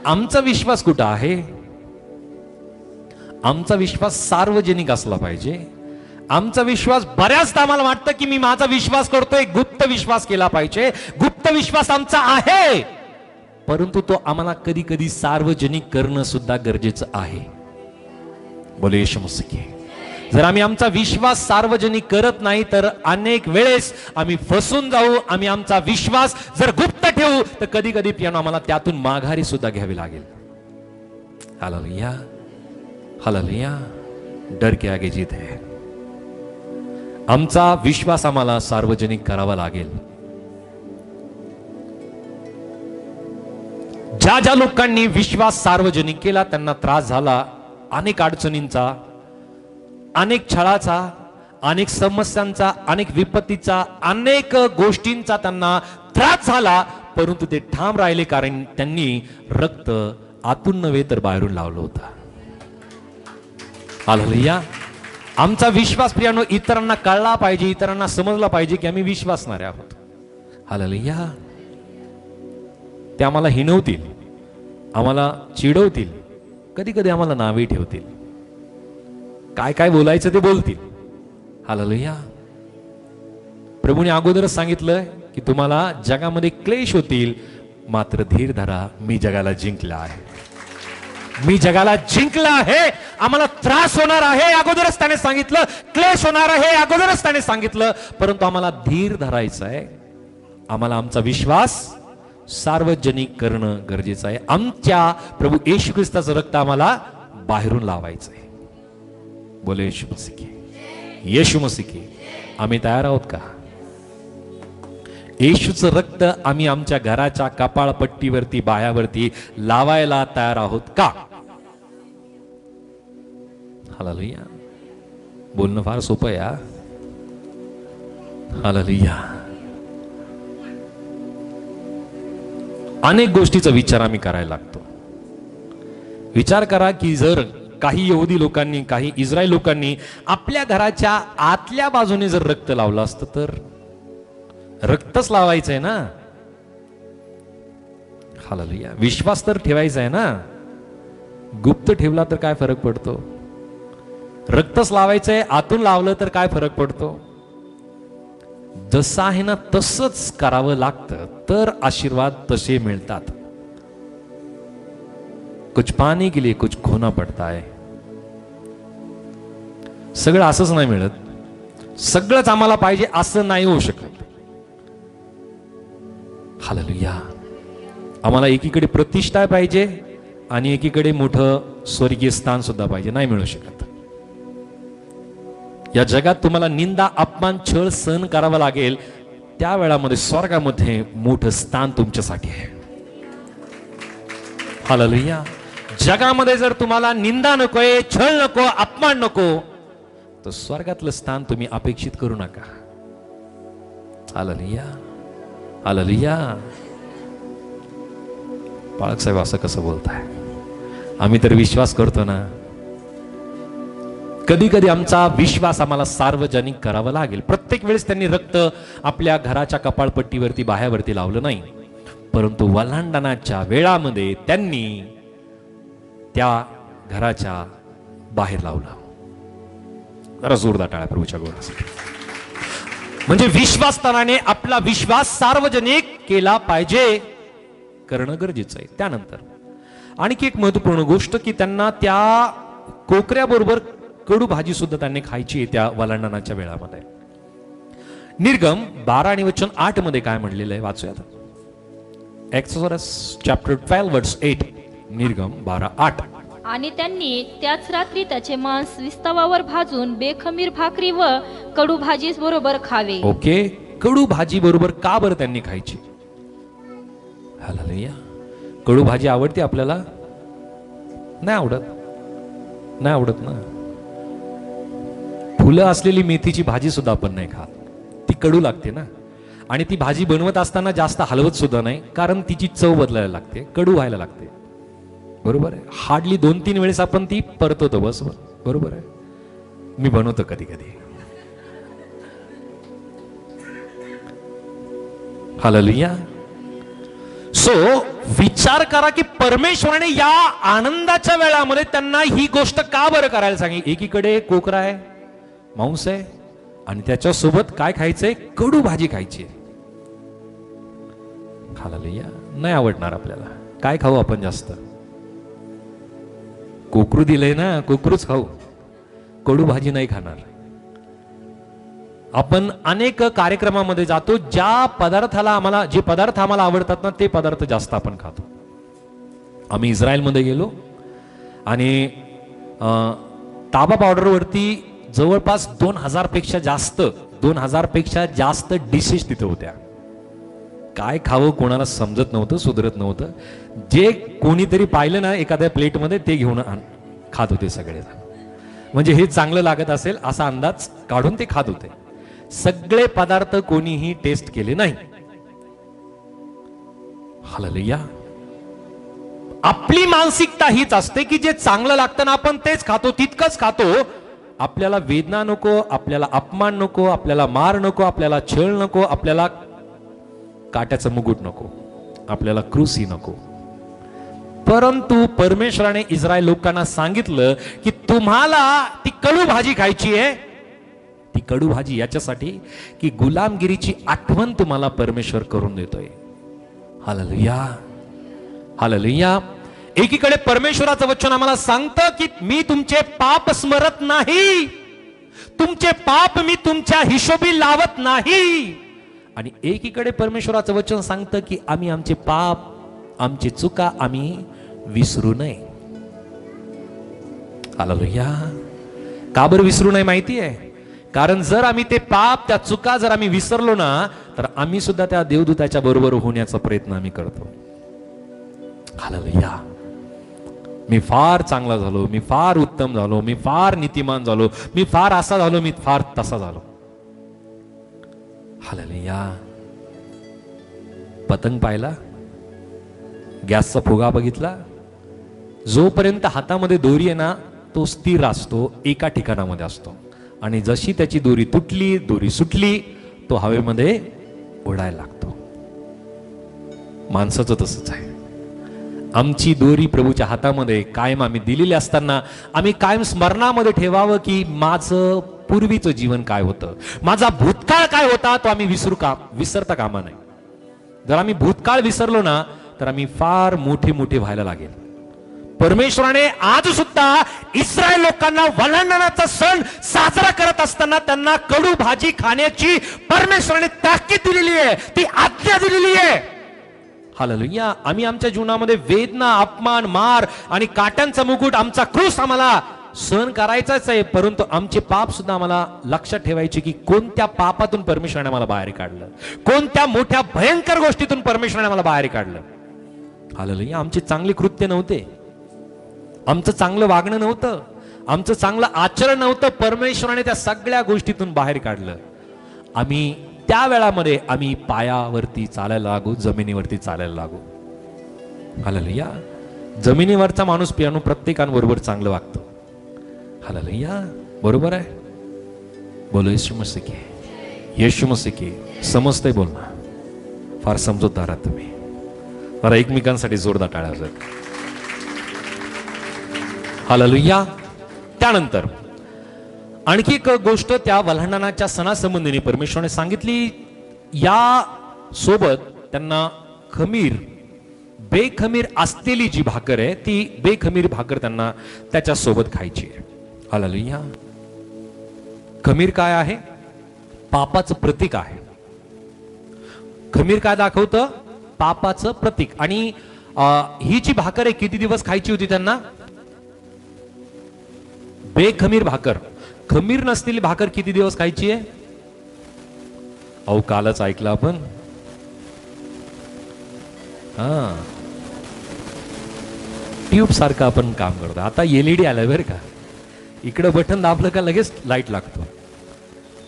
[SPEAKER 1] आमचा विश्वास कुठं आहे? आमचा विश्वास सार्वजनिक असला पाहिजे. आमचा विश्वास, बऱ्याचदा आम्हाला वाटतं की मी माझा विश्वास करतोय, गुप्त विश्वास केला पाहिजे. गुप्त विश्वास आमचा आहे, परंतु तो आम्हाला कधी कधी सार्वजनिक करणं सुद्धा गरजेचं आहे. बोले येशू मसीह. जर आम्ही आमचा विश्वास सार्वजनिक करत नाही तर अनेक वेळेस आम्ही फसून जाऊ. आम्ही आमचा विश्वास जर गुप्त ठेवू तर कधी कधी पियानो आम्हाला त्यातून माघारी सुद्धा घ्यावी लागेल. Hallelujah, hallelujah. डर के आगे जीत है. आमचा विश्वास आम्हाला सार्वजनिक करावा लागेल. ज्या ज्या लोकांनी विश्वास सार्वजनिक केला त्यांना त्रास झाला, अनेक अडचणींचा, अनेक छळाचा, अनेक समस्यांचा, अनेक विपत्तीचा, अनेक गोष्टींचा त्यांना त्रास झाला. परंतु ते ठाम राहिले कारण त्यांनी रक्त आतून नव्हे तर बाहेरून लावलं होतं. हालेलुया. आमचा विश्वास प्रियानो इतरांना कळला पाहिजे, इतरांना समजला पाहिजे की आम्ही विश्वासणारे आहोत. हालेलुया. ते आम्हाला हिणवतील, आम्हाला चिडवतील, कधी कधी आम्हाला नावे ठेवतील, काय काय बोलायचं ते बोलतील. हालेलुया. प्रभूने अगोदरच सांगितलं की तुम्हाला जगामध्ये क्लेश होतील, मात्र धीर धरा, मी जगाला जिंकलं आहे. मी जगाला जिंकलं आहे. आम्हाला त्रास होणार आहे अगोदरच त्याने सांगितलं, क्लेश होणार आहे अगोदरच त्याने सांगितलं, परंतु आम्हाला धीर धरायचा आहे. आम्हाला आमचा विश्वास सार्वजनिक करणं गरजेचं आहे. आमच्या प्रभू येशू ख्रिस्ताचं रक्त आम्हाला बाहेरून लावायचं आहे. बोले येशू मसीह. येशू मसीह. आम्ही तयार आहोत का? येशूचं रक्त आम्ही आमच्या घराच्या कपाळपट्टीवरती, बाह्यावरती लावायला तयार आहोत का? हालेलुया. बोलणं फार सोपं आहे. हालेलुया. अनेक गोष्टीचा विचार आम्ही करायला लागतो. विचार करा की जर काही यहुदी लोकांनी, काही इस्रायल लोकांनी आपल्या घराच्या आतल्या बाजूने जर रक्त लावलं असतं तर, रक्तच लावायचंय ना. हालेलुया. विश्वास तर ठेवायचा आहे ना. गुप्त ठेवला तर काय फरक पडतो? रक्तच लावायचंय, आतून लावलं तर काय फरक पडतो? जसं आहे ना तसंच करावं लागतं तर आशीर्वाद तसे मिळतात. कुछ पाने के लिए कुछ खोना पड़ता है. सगळं असंच नाही मिळत. सगळंच आम्हाला पाहिजे असं नाही होऊ शकत. हालेलुया. आम्हाला एकीकडे प्रतिष्ठा पाहिजे आणि एकीकडे मोठं स्वर्गीय स्थान सुद्धा पाहिजे. नाही मिळू शकत. या जगात तुम्हाला निंदा, अपमान, छळ सहन करावा लागेल. त्या वेळामध्ये स्वर्गामध्ये मोठं स्थान तुमच्यासाठी आहे. हालेलुया. जगामध्ये जर तुम्हाला निंदा नकोय, छळ नको, अपमान नको, तर स्वर्गातलं स्थान तुम्ही अपेक्षित करू नका. हालेलुया. हालेलुया. बाळक साहेब असं कसं बोलताय? आम्ही तर विश्वास करतो ना. कधी कधी आमचा विश्वास आम्हाला सार्वजनिक करावा लागेल. प्रत्येक वेळेस त्यांनी रक्त आपल्या घराच्या कपाळपट्टीवरती, बाह्यावरती लावलं नाही, परंतु वल्हांडणाच्या वेळामध्ये त्यांनी त्या घराच्या बाहेर लावलं. जरा जोरदार टाळ्या प्रभूच्या गोडासाठी. म्हणजे विश्वासस्थानाने आपला विश्वास सार्वजनिक केला पाहिजे, करणं गरजेचं आहे. त्यानंतर आणखी एक महत्वपूर्ण गोष्ट की त्यांना त्या कोकऱ्याबरोबर कडू भाजी सुद्धा त्यांनी खायची आहे त्या वलांडणाच्या वेळामध्ये. निर्गम 12 आणि वचन 8 मध्ये काय म्हणलेलं आहे वाचूया. एक्सोडस चॅप्टर 12 वर्स 8, निर्गम 12:8.
[SPEAKER 3] आणि त्यांनी त्याच रात्री त्याचे मांस विस्तवावर भाजून बेखमीर भाकरी व कडू भाजी बरोबर खावे.
[SPEAKER 1] ओके, कडू भाजी बरोबर का बरं त्यांनी खायची? हालेलुया. कडू भाजी आवडते आपल्याला? नाही आवडत ना. फुलं असलेली मेथीची भाजी सुद्धा आपण नाही खात, ती कडू लागते ना. आणि ती भाजी बनवत असताना जास्त हलवत सुद्धा नाही, कारण तिची चव बदलायला लागते, कडू व्हायला लागते. बरोबर आहे. हार्डली 2-3 वेळेस आपण ती परतवतो, बस. बरोबर आहे. मी बनवतो कधी कधी. हालेलुया. सो विचार करा की परमेश्वराने या आनंदाच्या वेळामध्ये त्यांना ही गोष्ट का बरं करायला सांगितली? एकीकडे कोकरा आहे, मांस आहे, आणि त्याच्यासोबत काय खायचंय? कडू भाजी खायची. हालेलुया. नाही आवडणार आपल्याला. काय खाऊ आपण जास्त? कोकरू दिलंय ना, कोकरूच खाऊ, कडू भाजी नाही खाणार. आपण अनेक कार्यक्रमामध्ये जातो, जे पदार्थ आम्हाला आवडतात ना, ते पदार्थ जास्त आपण खातो. आम्ही इस्रायलमध्ये गेलो आणि ताबा पावडरवरती जवळपास 2000 पेक्षा जास्त डिशेस तिथे होत्या. काय खावं कोणाला समजत नव्हतं, सुधरत नव्हतं. जे कोणीतरी पाहिलं ना एखाद्या प्लेटमध्ये, ते घेऊन खात होते सगळे. म्हणजे हे चांगलं लागत असेल असा अंदाज काढून ते खात होते. सगळे पदार्थ कोणीही टेस्ट केले नाही. हालेलुया. आपली मानसिकता हीच असते की जे चांगलं लागतं ना आपण तेच खातो, तितकंच खातो. आपल्याला वेदना नको, आपल्याला अपमान नको, आपल्याला मार नको, आपल्याला छळ नको, आपल्याला काट्याचं मुकुट नको, आपल्याला क्रूसी नको. परंतु परमेश्वराने इस्रायल लोकांना सांगितलं की तुम्हाला ती कडू भाजी खायची आहे. ती कडू भाजी याच्यासाठी की गुलामगिरीची आठवण तुम्हाला परमेश्वर करून देतोय. हालेलुया. हालेलुया. एकीकडे परमेश्वराचं वचन आम्हाला सांगतं की मी तुमचे पाप स्मरत नाही, तुमचे पाप मी तुमच्या हिशोबी लावत नाही. आणि एकीकडे परमेश्वराचं वचन सांगतं की आम्ही आमचे पाप, आमची चुका आम्ही विसरू नये. हालेलुया. का बरं विसरू नये माहिती आहे? कारण जर आम्ही ते पाप, त्या चुका जर आम्ही विसरलो ना, तर आम्ही सुद्धा त्या देवदूताच्या बरोबर होण्याचा प्रयत्न आम्ही करतो. हालेलुया. मी फार चांगला झालो, मी फार उत्तम झालो, मी फार नीतिमान झालो, मी फार असा झालो, मी फार तसा झालो. हालेलुया. पतंग पाहिला, गॅसचा फुगा बघितला, जोपर्यंत हातामध्ये दोरी आहे ना, तो स्थिर असतो, एका ठिकाणामध्ये असतो. आणि जशी त्याची दोरी तुटली, दोरी सुटली, तो हवेमध्ये उडायला लागतो. माणसाचं तसंच आहे. आमची दोरी प्रभूच्या हातामध्ये कायम आम्ही दिलेली असताना आम्ही कायम स्मरणामध्ये ठेवावं की माझं पूर्वीचं जीवन काय होतं, माझा भूतकाळ काय होता, तो आम्ही विसरता कामा नये. जर आम्ही भूतकाळ विसरलो ना, तर आम्ही फार मोठे व्हायला लागेल. परमेश्वराने आज सुद्धा इस्रायल लोकांना वल्हांडणाचा सण साजरा करत असताना त्यांना कडू भाजी खाण्याची परमेश्वराने ताकीद दिलेली आहे, ती आज्ञा दिलेली आहे. हालेलुया. आम्ही आमच्या जीवनामध्ये वेदना, अपमान, मार आणि काट्यांचा मुकुट, आमचा क्रूस आम्हाला सहन करायचाच आहे. परंतु आमचे पाप सुद्धा आम्हाला लक्षात ठेवायचे की कोणत्या पापातून परमेश्वराने आम्हाला बाहेर काढलं, कोणत्या मोठ्या भयंकर गोष्टीतून परमेश्वराने आम्हाला बाहेर काढलं. हालेलुया. आमचे चांगले कृत्य नव्हते, आमचं चांगलं वागणं नव्हतं, आमचं चांगलं आचरण नव्हतं. परमेश्वराने त्या सगळ्या गोष्टीतून बाहेर काढलं. आम्ही त्या वेळामध्ये आम्ही पायावरती चालायला लागू, जमिनीवरती चालायला लागू. हालेलुया. जमिनीवरचा माणूस पियानो प्रत्येकाबरोबर चांगलं वागतो. हालेलुया. बरोबर आहे. बोलो येशू मसीह की, येशू मसीह की. समजतंय बोलणं? फार समजूतदार आहात तुम्ही. मला एकमेकांसाठी जोरदार टाळ्या वाजवा. हालेलुया. त्यानंतर आणखी एक गोष्ट त्या वल्हांडणाच्या सणासंबंधीने परमेश्वराने सांगितली. या सोबत त्यांना बेखमीर असलेली जी भाकर आहे, ती बेखमीर भाकर त्यांना त्याच्या सोबत खायची आहे. हालेलुया. खमीर काय आहे? पापाचं प्रतीक आहे. खमीर काय दाखवतं? पापाचं प्रतीक. आणि ही जी भाकर आहे किती दिवस खायची होती त्यांना? बेखमीर भाकर. खमीर नसलेली भाकर किती दिवस खायची आहे? अहो कालच ऐकलं आपण. हा, ट्यूब सारखं आपण काम करतो. आता एलईडी आलाय बरं का, इकडं बटन दाबलं का लगेच लाईट लागतो.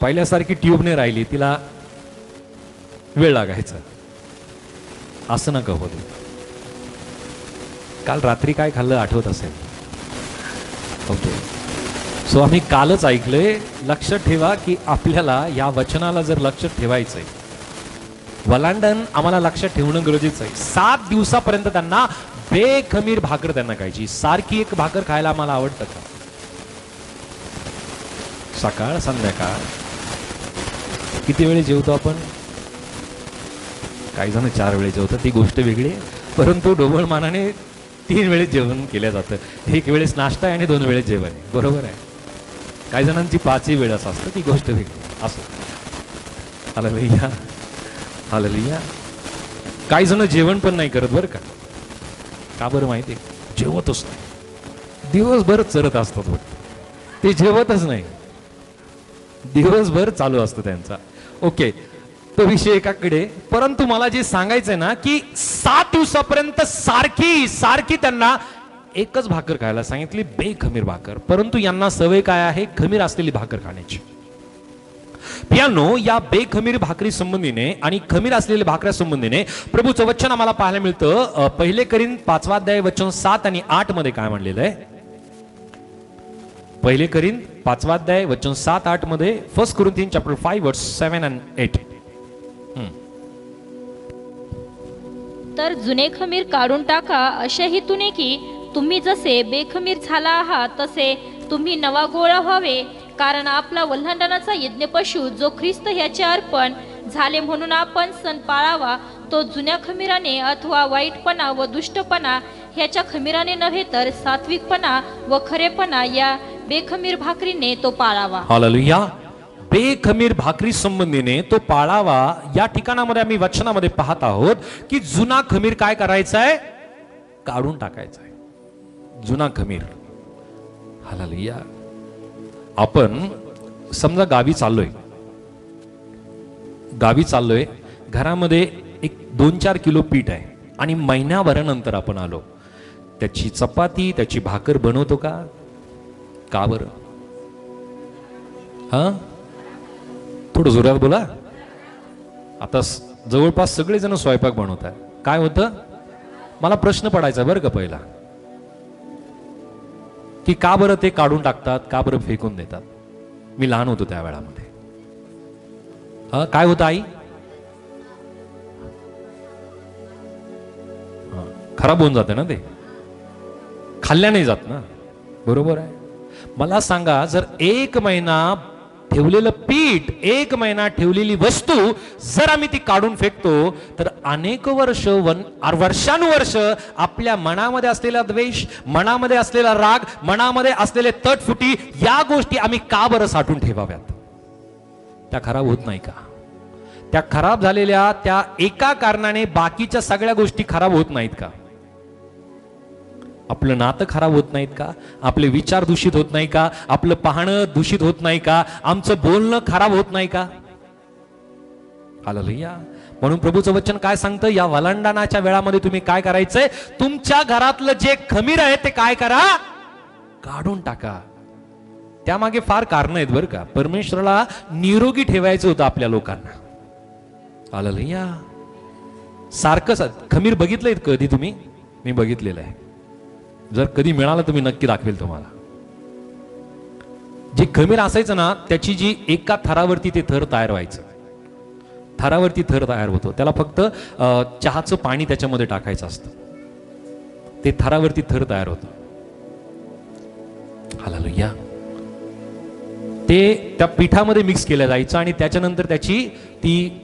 [SPEAKER 1] पहिल्यासारखी ट्यूब नाही राहिली, तिला वेळ लागायचा. असं नका होत. काल रात्री काय खाल्लं आठवत असेल? ओके, सो आम्ही कालच ऐकलंय. लक्षात ठेवा की आपल्याला या वचनाला जर लक्षात ठेवायचंय, वलांडण आम्हाला लक्षात ठेवणं गरजेचं आहे. 7 दिवसापर्यंत त्यांना बेखमीर भाकर त्यांना खायची. सारखी एक भाकर खायला आम्हाला आवडतं का? सकाळ संध्याकाळ किती वेळे जेवतो आपण? काही जण 4 वेळे जेवतात, ती गोष्ट वेगळी आहे. परंतु ढोबळ मानाने 3 वेळेस जेवण केलं जातं. 1 वेळेस नाश्ता आहे आणि 2 वेळेस जेवण आहे. बरोबर आहे. काही जणांची 5ही वेळ असं असतं, ती गोष्ट वेगळी असं. Hallelujah, hallelujah. काही जण जेवण पण नाही करत बरं का. का बरं माहिती आहे? जेवतच नाही, दिवसभर चरत असतात बघ. ते जेवतच नाही, दिवसभर चालू असतं त्यांचा. ओके, तो विषय एकाकडे. परंतु मला जे सांगायचंय ना की 7 दिवसापर्यंत सारखी त्यांना एकच भाकर खायला सांगितली, बेखमीर भाकर. परंतु यांना सवय काय आहे? खमीर असलेली भाकर खाण्याची. पियानो, या बेखमीर भाकरी संबंधीने आणि खमीर असलेल्या भाकऱ्या संबंधीने प्रभूचं वचन आम्हाला पाहायला मिळतं. 1 कोरिंथ 5 अध्याय वचन 7 आणि 8 मध्ये काय म्हणलेलं आहे? 1 कोरिंथ 5 अध्याय वचन 7-8 मध्ये, 1 Corinthians chapter 5 verse 7 and 8.
[SPEAKER 3] तर जुने खमीर काढून टाका, अशा हेतूने की तुम्ही जसे बेखमीर झाला आहात तसे तुम्ही नवा गोळा व्हावे. कारण आपला वल्हांडणाचा यज्ञपशु जो ख्रिस्त ह्याचे अर्पण झाले म्हणून आपण सण पाळावा, तो जुन्या खमीराने अथवा वाईटपणा व दुष्टपणा ह्याच्या खमीराने नव्हे तर सात्विकपणा व खरेपणा या बेखमीर भाकरीने तो पाळावा.
[SPEAKER 1] हालेलुया. बेखमीर भाकरी संबंधीने तो पाळावा. या ठिकाणामध्ये आम्ही वचनामध्ये पाहत आहोत की जुना खमीर काय करायचा आहे? काढून टाकायचा आहे. जुना खमीर. हालेलुया. आपण समजा गावी चाललोय, घरामध्ये एक 2-4 किलो पीठ आहे आणि महिन्याभरानंतर आपण आलो. त्याची चपाती, त्याची भाकर बनवतो का? का बरं? हा, थोडं जोरात बोला. आता जवळपास सगळेजण स्वयंपाक बनवतात. काय होतं? मला प्रश्न पडायचा बरं का पहिला, की का बरं ते काढून टाकतात, का बरं फेकून देतात? मी लहान होतो त्या वेळामध्ये. काय होतं आई? खराब होऊन जाते ना, ते खाल्ल्या नाही जात ना. बरोबर आहे. मला सांगा, जर 1 महिना ठेवलेलं पीठ, 1 महिना ठेवलेली वस्तू जर आम्ही ती काढून फेकतो, तर अनेक वर्षानुवर्ष आपल्या मनामध्ये असलेला द्वेष, मनामध्ये असलेला राग, मनामध्ये असलेले तटफुटी, या गोष्टी आम्ही का बरं साठवून ठेवाव्यात? त्या खराब होत नाही का? त्या खराब झालेल्या त्या एका कारणाने बाकीच्या सगळ्या गोष्टी खराब होत नाहीत का? आपलं नातं खराब होत नाहीत का? आपले विचार दूषित होत नाही का? आपलं पाहणं दूषित होत नाही का? आमचं बोलणं खराब होत नाही का? हालेलुया. म्हणून प्रभूचं वचन काय सांगतं? या वलांडणाच्या वेळामध्ये तुम्ही काय करायचंय? तुमच्या घरातलं जे खमीर आहे ते काय करा? काढून टाका. त्यामागे फार कारण आहेत बरं का. परमेश्वराला निरोगी ठेवायचं होतं आपल्या लोकांना. हालेलुया. सारखं खमीर बघितलंय कधी तुम्ही? मी बघितलेलं आहे. जर कधी मिळालं तर मी नक्की दाखवेल तुम्हाला. जे खमीर असायचं ना, त्याची जी एका थरावरती ते थर तयार व्हायचं, थरावरती थर तयार होतो. त्याला फक्त चहाचं पाणी त्याच्यामध्ये टाकायचं असतं, ते थरावरती थर तयार होतं. हालेलुया. ते त्या पिठामध्ये मिक्स केलं जायचं आणि त्याच्यानंतर त्याची ती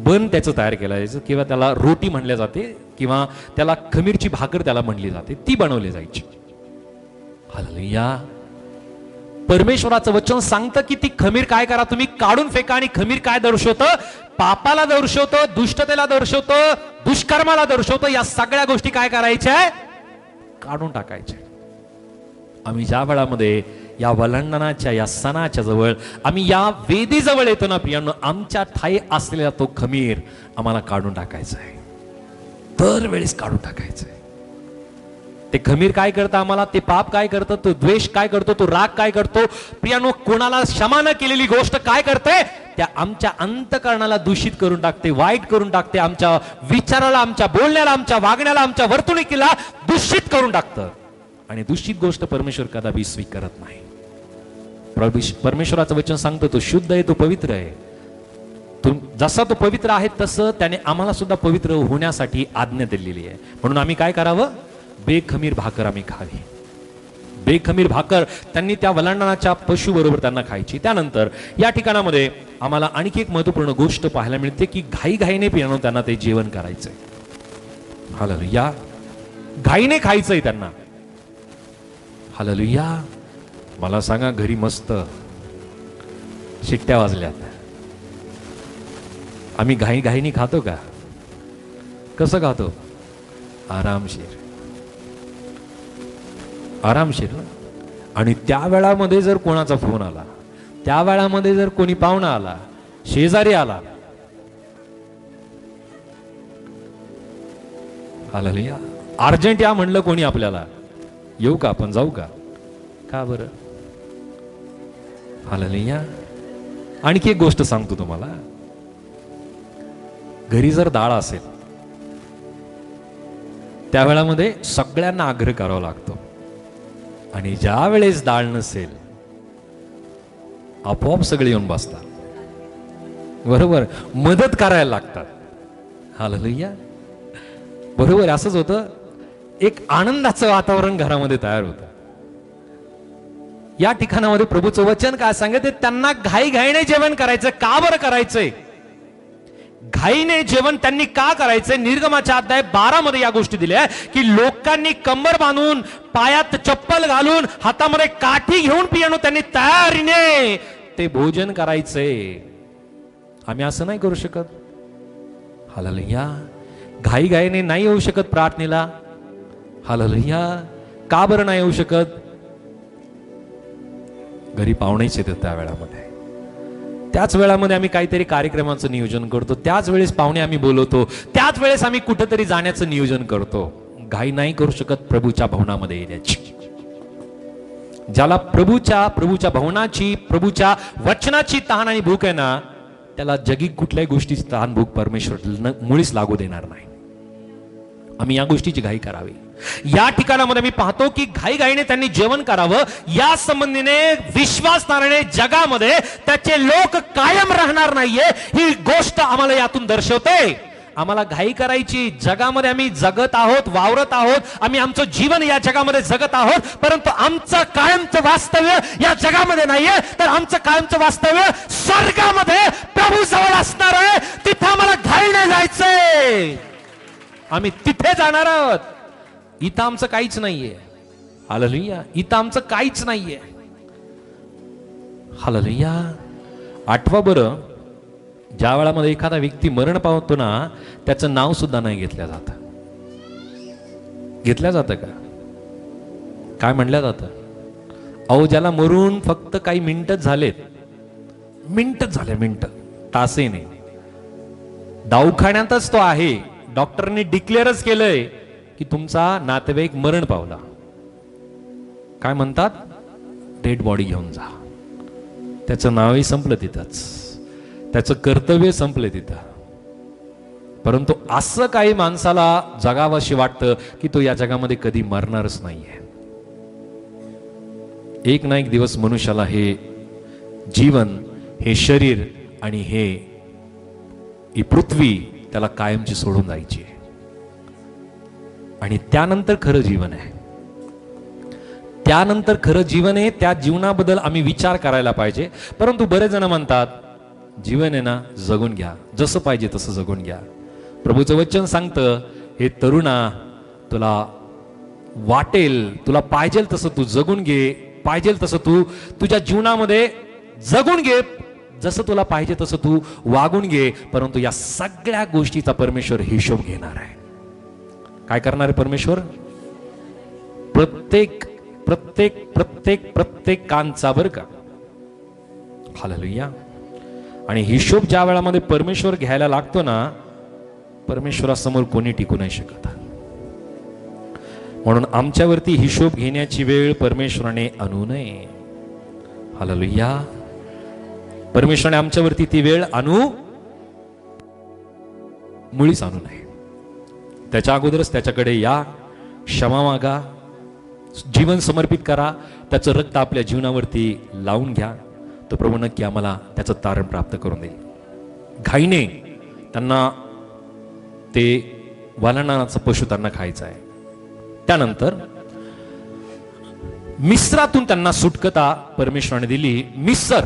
[SPEAKER 1] बन त्याचं तयार केलं जायचं, किंवा त्याला रोटी म्हणल्या जाते, किंवा त्याला खमीरची भाकर त्याला म्हणली जाते, ती बनवली जायची. हालेलुया. परमेश्वराचं वचन सांगतं की ती खमीर काय करा? तुम्ही काढून फेका. आणि खमीर काय दर्शवतं? पापाला दर्शवतो, दुष्टतेला दर्शवतो, दुष्कर्माला दर्शवतो. या सगळ्या गोष्टी काय करायच्या? काढून टाकायच्या. आम्ही ज्या वेळामध्ये या वलांडनाच्या या सणाच्या जवळ, आम्ही या वेदीजवळ येतो ना प्रियांनो, आमच्या ठाई असलेला तो खमीर आम्हाला काढून टाकायचा आहे. दरवेळेस काढून टाकायचं आहे. ते खमीर काय करतं आम्हाला? ते पाप काय करतं? तो द्वेष काय करतो? तो राग काय करतो? प्रियांनो, कोणाला क्षमा न केलेली गोष्ट काय करते? त्या आमच्या अंतःकरणाला दूषित करून टाकते, वाईट करून टाकते. आमच्या विचाराला, आमच्या बोलण्याला, आमच्या वागण्याला, आमच्या वर्तणुकीला दूषित करून टाकतं. आणि दूषित गोष्ट परमेश्वर कदापि स्वीकारत नाही. परमेश्वराचं वचन सांगतो तो शुद्ध आहे, तो पवित्र आहे. जसा तो पवित्र आहे तसं त्याने आम्हाला सुद्धा पवित्र होण्यासाठी आज्ञा दिलेली आहे. म्हणून आम्ही काय करावं? बेखमीर भाकर आम्ही खावी. बेखमीर भाकर त्यांनी त्या वलांडनाच्या पशु बरोबर त्यांना खायची. त्यानंतर या ठिकाणामध्ये आम्हाला आणखी एक महत्वपूर्ण गोष्ट पाहायला मिळते की घाईघाईने पियानो त्यांना ते जेवण करायचंय. हालेलुया. घाईने खायचंय त्यांना. हालेलुया. मला सांगा, घरी मस्त शिट्ट्या वाजल्यात, आम्ही घाईघाईने खातो का? कसं खातो? आरामशीर, आरामशीर ना. आणि त्या वेळामध्ये जर कोणाचा फोन आला, त्या वेळामध्ये जर कोणी पाहुणा आला, शेजारी आला, हालेलुया, अर्जंट या म्हणलं कोणी आपल्याला, येऊ का, आपण जाऊ का? का बरं? हालेलुया. आणखी एक गोष्ट सांगतो तुम्हाला. घरी जर डाळ असेल, त्या वेळामध्ये सगळ्यांना आग्रह करावा लागतो. आणि ज्या वेळेस डाळ नसेल, आपोआप सगळे येऊन बसतात, बरोबर, मदत करायला लागतात. हालेलुया. बरोबर, असंच होतं. एक आनंदाचं वातावरण घरामध्ये तयार होतं. या ठिकाणामध्ये प्रभूचं वचन काय सांगते? त्यांना घाईघाईने जेवण करायचं. का बरं करायचंय? घाईने जेवण त्यांनी का करायचंय? निर्गमाच्या अध्याय 12 मध्ये या गोष्टी दिल्या की लोकांनी कंबर बांधून, पायात चप्पल घालून, हातामध्ये काठी घेऊन पियानो त्यांनी तयारीने ते भोजन करायचंय. आम्ही असं नाही करू शकत. हालेलुया. घाईघाईने नाही येऊ शकत प्रार्थनेला. हालेलुया. का बरं नाही येऊ शकत? घरी पाहुणेच येतात त्या वेळामध्ये. त्याच वेळामध्ये आम्ही काहीतरी कार्यक्रमाचं नियोजन करतो, त्याच वेळेस पाहुणे आम्ही बोलवतो, त्याच वेळेस आम्ही कुठेतरी जाण्याचं नियोजन करतो. घाई नाही करू शकत प्रभूच्या भवनामध्ये येण्याची. ज्याला प्रभूच्या भवनाची, प्रभूच्या वचनाची तहान आणि भूक आहे ना, त्याला जगी कुठल्याही गोष्टीची तहान भूक परमेश्वर मुळीच लागू देणार नाही. आम्ही या गोष्टीची घाई करावी. या ठिकाणामध्ये मी पाहतो की घाईघाईने त्यांनी जेवण करावं. या संबंधीने विश्वासणाऱ्याने जगामध्ये त्याचे लोक कायम राहणार नाहीये, ही गोष्ट आम्हाला यातून दर्शवते. आम्हाला घाई करायची. जगामध्ये आम्ही जगत आहोत, वावरत आहोत, आम्ही आमचं जीवन या जगामध्ये जगत आहोत, परंतु आमचं कायमचं वास्तव्य या जगामध्ये नाहीये, तर आमचं कायमचं वास्तव्य स्वर्गामध्ये प्रभू जवळ असणार आहे. तिथे आम्हाला घाईने जायचंय. आम्ही तिथे जाणार आहोत. इथं आमचं काहीच नाहीये. हालेलुया. इथं आमचं काहीच नाहीये. हालेलुया. आठवा बरं, ज्या वेळामध्ये एखादा व्यक्ती मरण पावतो ना, त्याचं नाव सुद्धा नाही घेतलं जातं. घेतलं जातं का? काय म्हणलं जातं? अहो, ज्याला मरून फक्त काही मिनिटच झालेत, मिनिटच झाले, मिनिट, तासही नाही, दवाखान्यातच तो आहे, डॉक्टरने डिक्लेअरच केलंय की तुमचा नातेवाईक मरण पावला. काय म्हणतात? डेड बॉडी घेऊन जा. त्याचं नावही संपलं तिथंच, त्याचं कर्तव्य संपलं तिथं. परंतु असं काही माणसाला जगावंशी वाटतं की तो या जगामध्ये कधी मरणारच नाहीये. एक ना एक दिवस मनुष्याला हे जीवन, हे शरीर आणि ही पृथ्वी त्याला कायमची सोडून जायची आहे. आणि त्यानंतर खरं जीवन आहे. त्यानंतर खरं जीवन आहे. त्या जीवनाबद्दल आम्ही विचार करायला पाहिजे. परंतु बरेच जण म्हणतात, जीवन आहे ना, जगून घ्या, जसं पाहिजे तसं जगून घ्या. प्रभूचं वचन सांगतं, हे तरुणा, तुला वाटेल, तुला पाहिजे तसं तू जगून घे, पाहिजे तसं तू तुझ्या जीवनामध्ये जगून घे, जसं तुला पाहिजे तसं तू वागून घे, परंतु या सगळ्या गोष्टीचा परमेश्वर हिशोब घेणार आहे. काय करणार आहे परमेश्वर? प्रत्येक प्रत्येक प्रत्येक प्रत्येक कानचा बरं का. हालेलुया. आणि हिशोब ज्या वेळामध्ये परमेश्वर घ्यायला लागतो ना, परमेश्वरासमोर कोणी टिकू नाही शकत. म्हणून आमच्यावरती हिशोब घेण्याची वेळ परमेश्वराने आणू नये. हालेलुया. परमेश्वराने आमच्यावरती ती वेळ आणू मुळीच आणू नये. त्याच्या अगोदरच त्याच्याकडे या, क्षमा मागा, जीवन समर्पित करा, त्याचं रक्त आपल्या जीवनावरती लावून घ्या. तो प्रभू नक्की आम्हाला त्याचं तारण प्राप्त करून देईल. घाईने त्यांना ते वलांडणाचं पशु त्यांना खायचं आहे. त्यानंतर मिस्रातून त्यांना सुटकता परमेश्वराने दिली. मिस्र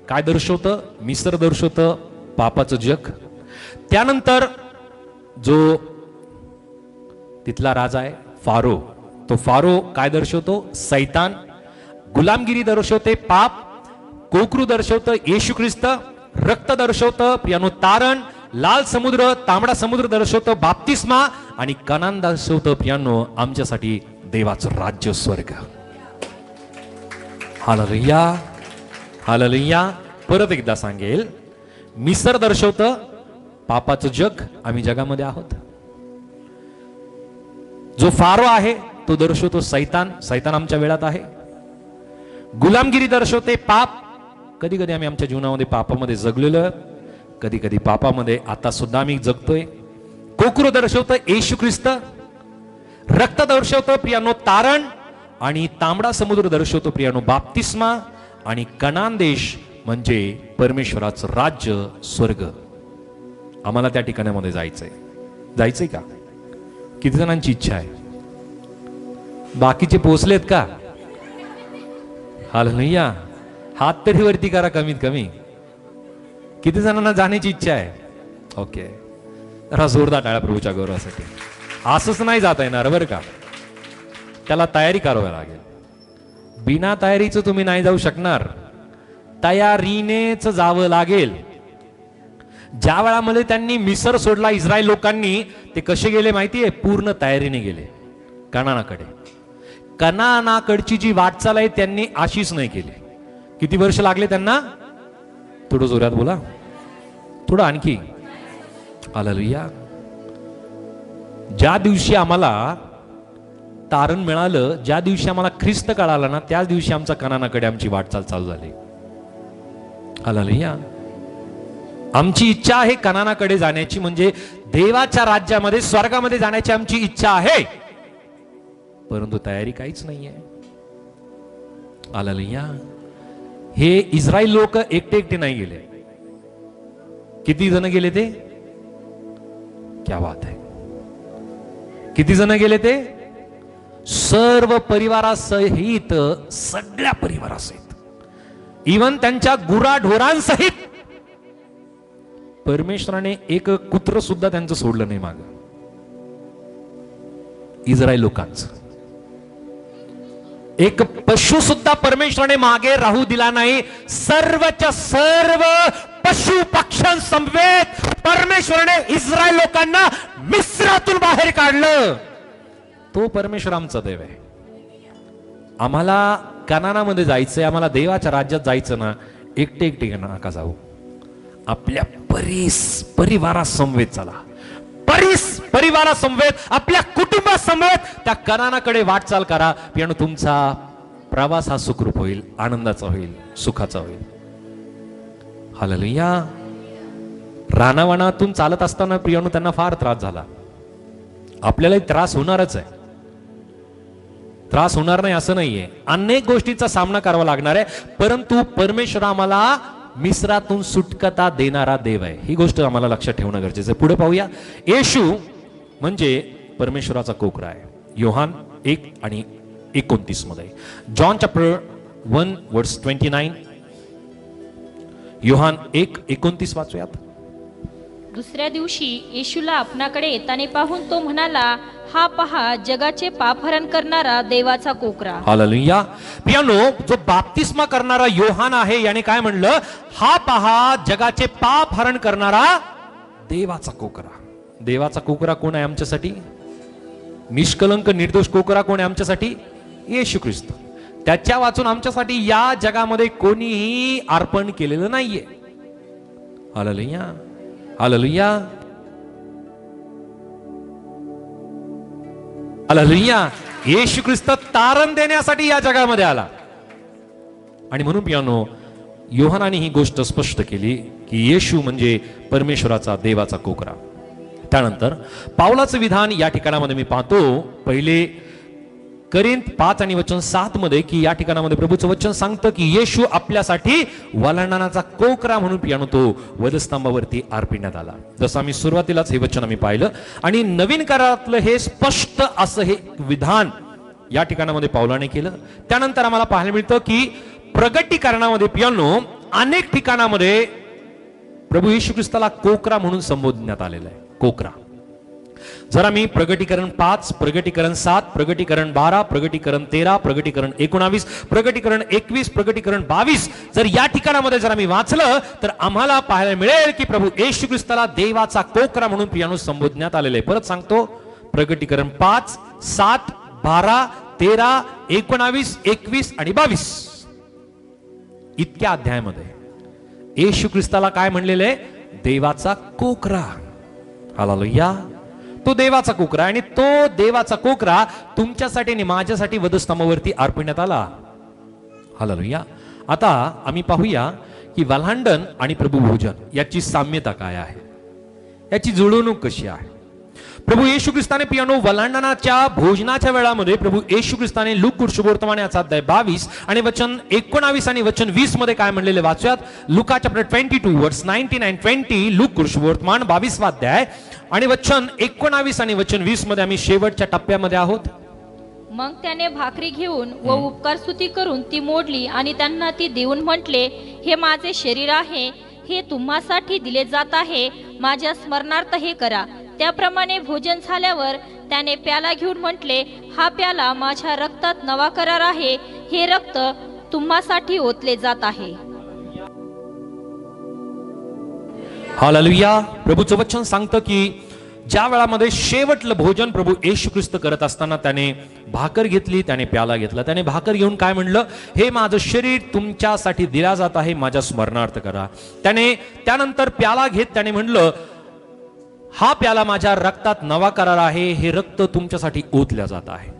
[SPEAKER 1] काय दर्शवतं? मिस्र दर्शवतं पापाचं जग. त्यानंतर जो तिथला राजा आहे फारो, तो फारो काय दर्शवतो? सैतान. गुलामगिरी दर्शवते पाप. कोकरू दर्शवतं येशू ख्रिस्त. रक्त दर्शवतं प्रियानो तारण. लाल समुद्र, तांबडा समुद्र दर्शवतं बाप्तिस्मा. आणि कनान दर्शवतं प्रियानो आमच्यासाठी देवाचं राज्य, स्वर्ग. हालेलुया. हालेलुया. परत एकदा सांगेल, मिस्र दर्शवतं पापाचं जग, आम्ही जगामध्ये आहोत. जो फारो आहे तो दर्शवतो सैतान, सैतान आमच्या वेळात आहे. गुलामगिरी दर्शवते पाप. कधी कधी आम्ही आमच्या जीवनामध्ये पापामध्ये जगलेलो, कधी कधी पापामध्ये आता सुद्धा आम्ही जगतोय. कोकरू दर्शवतं येशू ख्रिस्त. रक्त दर्शवतं प्रियानो तारण. आणि तांबडा समुद्र दर्शवतो प्रियानो बाप्तिस्मा. आणि कनान देश म्हणजे परमेश्वराचं राज्य, स्वर्ग. आम्हाला त्या ठिकाणामध्ये जायचंय. जायचंय का? किती जणांची इच्छा आहे? बाकीचे पोचलेत का? हालेलुया. हात तरी वरती करा कमीत कमी. किती जणांना जाण्याची इच्छा आहे? ओके, जरा जोरदार टाळ्या प्रभूच्या गौरवासाठी. असंच नाही जाता येणार बरं का, त्याला तयारी करावी लागेल. बिना तयारीचं तुम्ही नाही जाऊ शकणार, तयारीनेच जावं लागेल. ज्या वेळामध्ये त्यांनी मिसर सोडला इस्रायल लोकांनी, ते कसे गेले माहितीये? पूर्ण तयारीने गेले कनानाकडे. कनानाकडची जी वाटचाल आहे त्यांनी अशीच नाही केली. किती वर्ष लागले त्यांना? थोडं जोरात बोला, थोडं आणखी. हालेलुया. ज्या दिवशी आम्हाला तारण मिळालं, ज्या दिवशी आम्हाला ख्रिस्त कळाला ना, त्याच दिवशी आमचा कनानाकडे आमची वाटचाल चालू झाली. हालेलुया. आमची इच्छा आहे कनानाकडे जाण्याची, म्हणजे देवाच्या राज्यामध्ये, स्वर्गामध्ये जाण्याची आमची इच्छा आहे, परंतु तयारी काहीच नाहीये. हालेलुया. हे इस्रायल लोक एकटे एकटे नाही गेले. किती जण गेले ते? क्या बात आहे. किती जण गेले ते? सर्व परिवारासहित, सगळ्या परिवारासहित, इवन त्यांच्या गुराढोरांसहित. परमेश्वराने एक कुत्र सुद्धा त्यांचं सोडलं नाही माग. इस्रायल लोकांचं एक पशु सुद्धा परमेश्वराने मागे राहू दिला नाही. सर्वच्या सर्व पशु पक्ष्यांसमवेत परमेश्वराने इस्रायल लोकांना मिस्रातून बाहेर काढलं. तो परमेश्वर आमचा देव आहे. आम्हाला कनानामध्ये जायचंय, आम्हाला देवाच्या राज्यात जायचं ना, एकटे एकटे नका जाऊ. आपल्या परिवारासमवेत चला. परिवारासमवेत, आपल्या कुटुंबासमवेत त्या कनानाकडे वाटचाल करा. पियानो तुमचा प्रवास हा सुखरूप होईल, आनंदाचा होईल, सुखाचा होईल. हालेलुया. रानावनातून चालत असताना प्रियानो त्यांना फार त्रास झाला. आपल्यालाही त्रास होणारच आहे, त्रास होणार नाही असं नाहीये. अनेक गोष्टींचा सामना करावा लागणार आहे, परंतु परमेश्वर आम्हाला मिस्रातून सुटकता देणारा देव आहे. ही गोष्ट आम्हाला लक्षात ठेवणं गरजेचं आहे. पुढे पाहूया. येशू म्हणजे परमेश्वराचा कोकरा आहे. योहान 1:29 मध्ये. John chapter 1:29. योहान 1:29 वाचूयात.
[SPEAKER 3] दुसऱ्या दिवशी येशूला आपणाकडे येताना पाहून तो म्हणाला, हा पहा जगाचे पापहरण करणारा देवाचा कोकरा.
[SPEAKER 1] हालेलुया. प्रियानो, जो बाप्तिस्मा करणारा योहान आहे याने काय म्हणलं? हा पहा जगाचे पाप हरण करणारा देवाचा कोकरा. देवाचा कोकरा कोण आहे आमच्यासाठी? निष्कलंक निर्दोष कोकरा कोण आहे आमच्यासाठी? येशू ख्रिस्त. त्याच्या वाचून आमच्यासाठी या जगामध्ये कोणीही अर्पण केलेलं नाहीये. Hallelujah, hallelujah, hallelujah. येशू ख्रिस्त तारण देण्यासाठी या जगामध्ये आला. आणि म्हणून पियानो, योहानाने ही गोष्ट स्पष्ट केली की येशू म्हणजे परमेश्वराचा देवाचा कोकरा. त्यानंतर पावलाचं विधान या ठिकाणामध्ये मी पाहतो, पहिले करिंथ 5 आणि वचन 7 मध्ये, की या ठिकाणामध्ये प्रभूचं वचन सांगतं की येशू आपल्यासाठी वलांडणाचा कोकरा म्हणून पियानो तो वधस्तंभावरती अर्पिण्यात आला. जसं आम्ही सुरुवातीलाच हे वचन आम्ही पाहिलं. आणि नवीन करारातलं हे स्पष्ट असं हे विधान या ठिकाणामध्ये पावलाने केलं. त्यानंतर आम्हाला पाहायला मिळतं की प्रगटीकरणामध्ये पियानो अनेक ठिकाणामध्ये प्रभू येशू ख्रिस्ताला कोकरा म्हणून संबोधण्यात आलेलं आहे. कोकरा. जर आम्ही प्रगटीकरण 5, प्रगटीकरण 7, प्रगटीकरण 12, प्रगटीकरण 13, प्रगटीकरण 19, प्रगटीकरण 21, प्रगटीकरण 22 जर या ठिकाणामध्ये जर आम्ही वाचलं तर आम्हाला पाहायला मिळेल की प्रभू येशू ख्रिस्ताला देवाचा कोकरा म्हणून प्रियानो संबोधण्यात आलेले आहे. परत सांगतो, प्रगटीकरण 5, 7, 12, 13, 19, 21 आणि 22 इतक्या अध्यायामध्ये येशू ख्रिस्ताला काय म्हणलेलं आहे? देवाचा कोकरा. हालेलुया. तो देवाचा कोकरा. आणि तो देवाचा कोकरा तुमच्यासाठी आणि माझ्यासाठी वधस्तंभावरती अर्पण्यात आला. हालेलुया. आता आम्ही पाहूया की वल्हांडण आणि प्रभू भोजन याची साम्यता काय आहे, याची जुळवणूक कशी आहे. प्रभू येशू ख्रिस्ताने पियानो वल्हांडणाच्या भोजनाच्या वेळामध्ये प्रभू येशू ख्रिस्ताने लूक शुभवर्तमान याचा अध्याय 22 आणि वचन 19 आणि वचन 20 मध्ये काय म्हणलेले वाचूयात. लुका चॅप्टर 22 वर्स 19 and 20, लूक शुभवर्तमान 22 अध्याय आणि वचन 19 आणि वचन 20 मध्ये आम्ही शेवटच्या टप्प्यामध्ये आहोत.
[SPEAKER 3] मग त्याने भाकरी घेऊन व उपकार स्तुती करून ती मोडली आणि त्यांना ती देऊन म्हटले, हे माझे शरीर आहे, हे तुम्हासाठी दिले जात आहे, माझ्या स्मरणार्थ हे करा. त्याप्रमाणे भोजन झाल्यावर त्याने प्याला घेऊन म्हटले, हा प्याला माझ्या रक्तात नवा करार आहे, हे रक्त तुम्हासाठी ओतले जात आहे.
[SPEAKER 1] हालेलुया. प्रभूचं वचन सांगतं की ज्या वेळामध्ये शेवटलं भोजन प्रभू येशू ख्रिस्त करत असताना त्याने भाकर घेतली, त्याने प्याला घेतला. त्याने भाकर घेऊन काय म्हणलं? हे माझं शरीर तुमच्यासाठी दिला जात आहे, माझ्या स्मरणार्थ करा. त्याने त्यानंतर प्याला घेत त्याने म्हणलं, हा प्याला माझ्या रक्तात नवा करार आहे, हे रक्त तुमच्यासाठी ओतल्या जात आहे.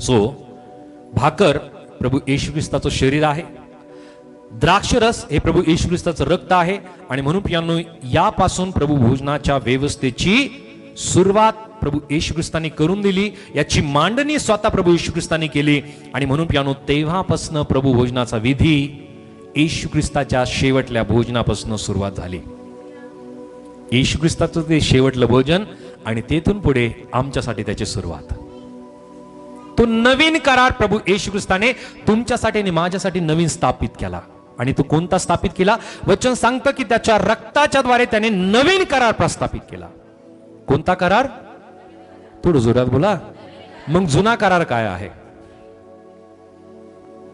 [SPEAKER 1] सो भाकर प्रभू येशू ख्रिस्ताचं शरीर आहे, द्राक्षरस हे प्रभू येशू ख्रिस्ताचं रक्त आहे. आणि म्हणून प्रियानो, यापासून प्रभू भोजनाच्या व्यवस्थेची सुरुवात प्रभू येशू ख्रिस्ताने करून दिली. याची मांडणी स्वतः प्रभू येशू ख्रिस्ताने केली. आणि म्हणून प्रियानो, तेव्हापासून प्रभू भोजनाचा विधी येशू ख्रिस्ताच्या शेवटल्या भोजनापासून सुरुवात झाली. येशू ख्रिस्ताचं ते शेवटलं भोजन आणि तेथून पुढे आमच्यासाठी त्याची सुरुवात. तो नवीन करार प्रभू येशू ख्रिस्ताने तुमच्यासाठी आणि माझ्यासाठी नवीन स्थापित केला. आणि तो कोणता स्थापित केला? वचन सांगतं की त्याच्या रक्ताच्या द्वारे त्याने नवीन करार प्रस्थापित केला. कोणता करार? थोडं जोरात बोला. मग जुना करार काय आहे?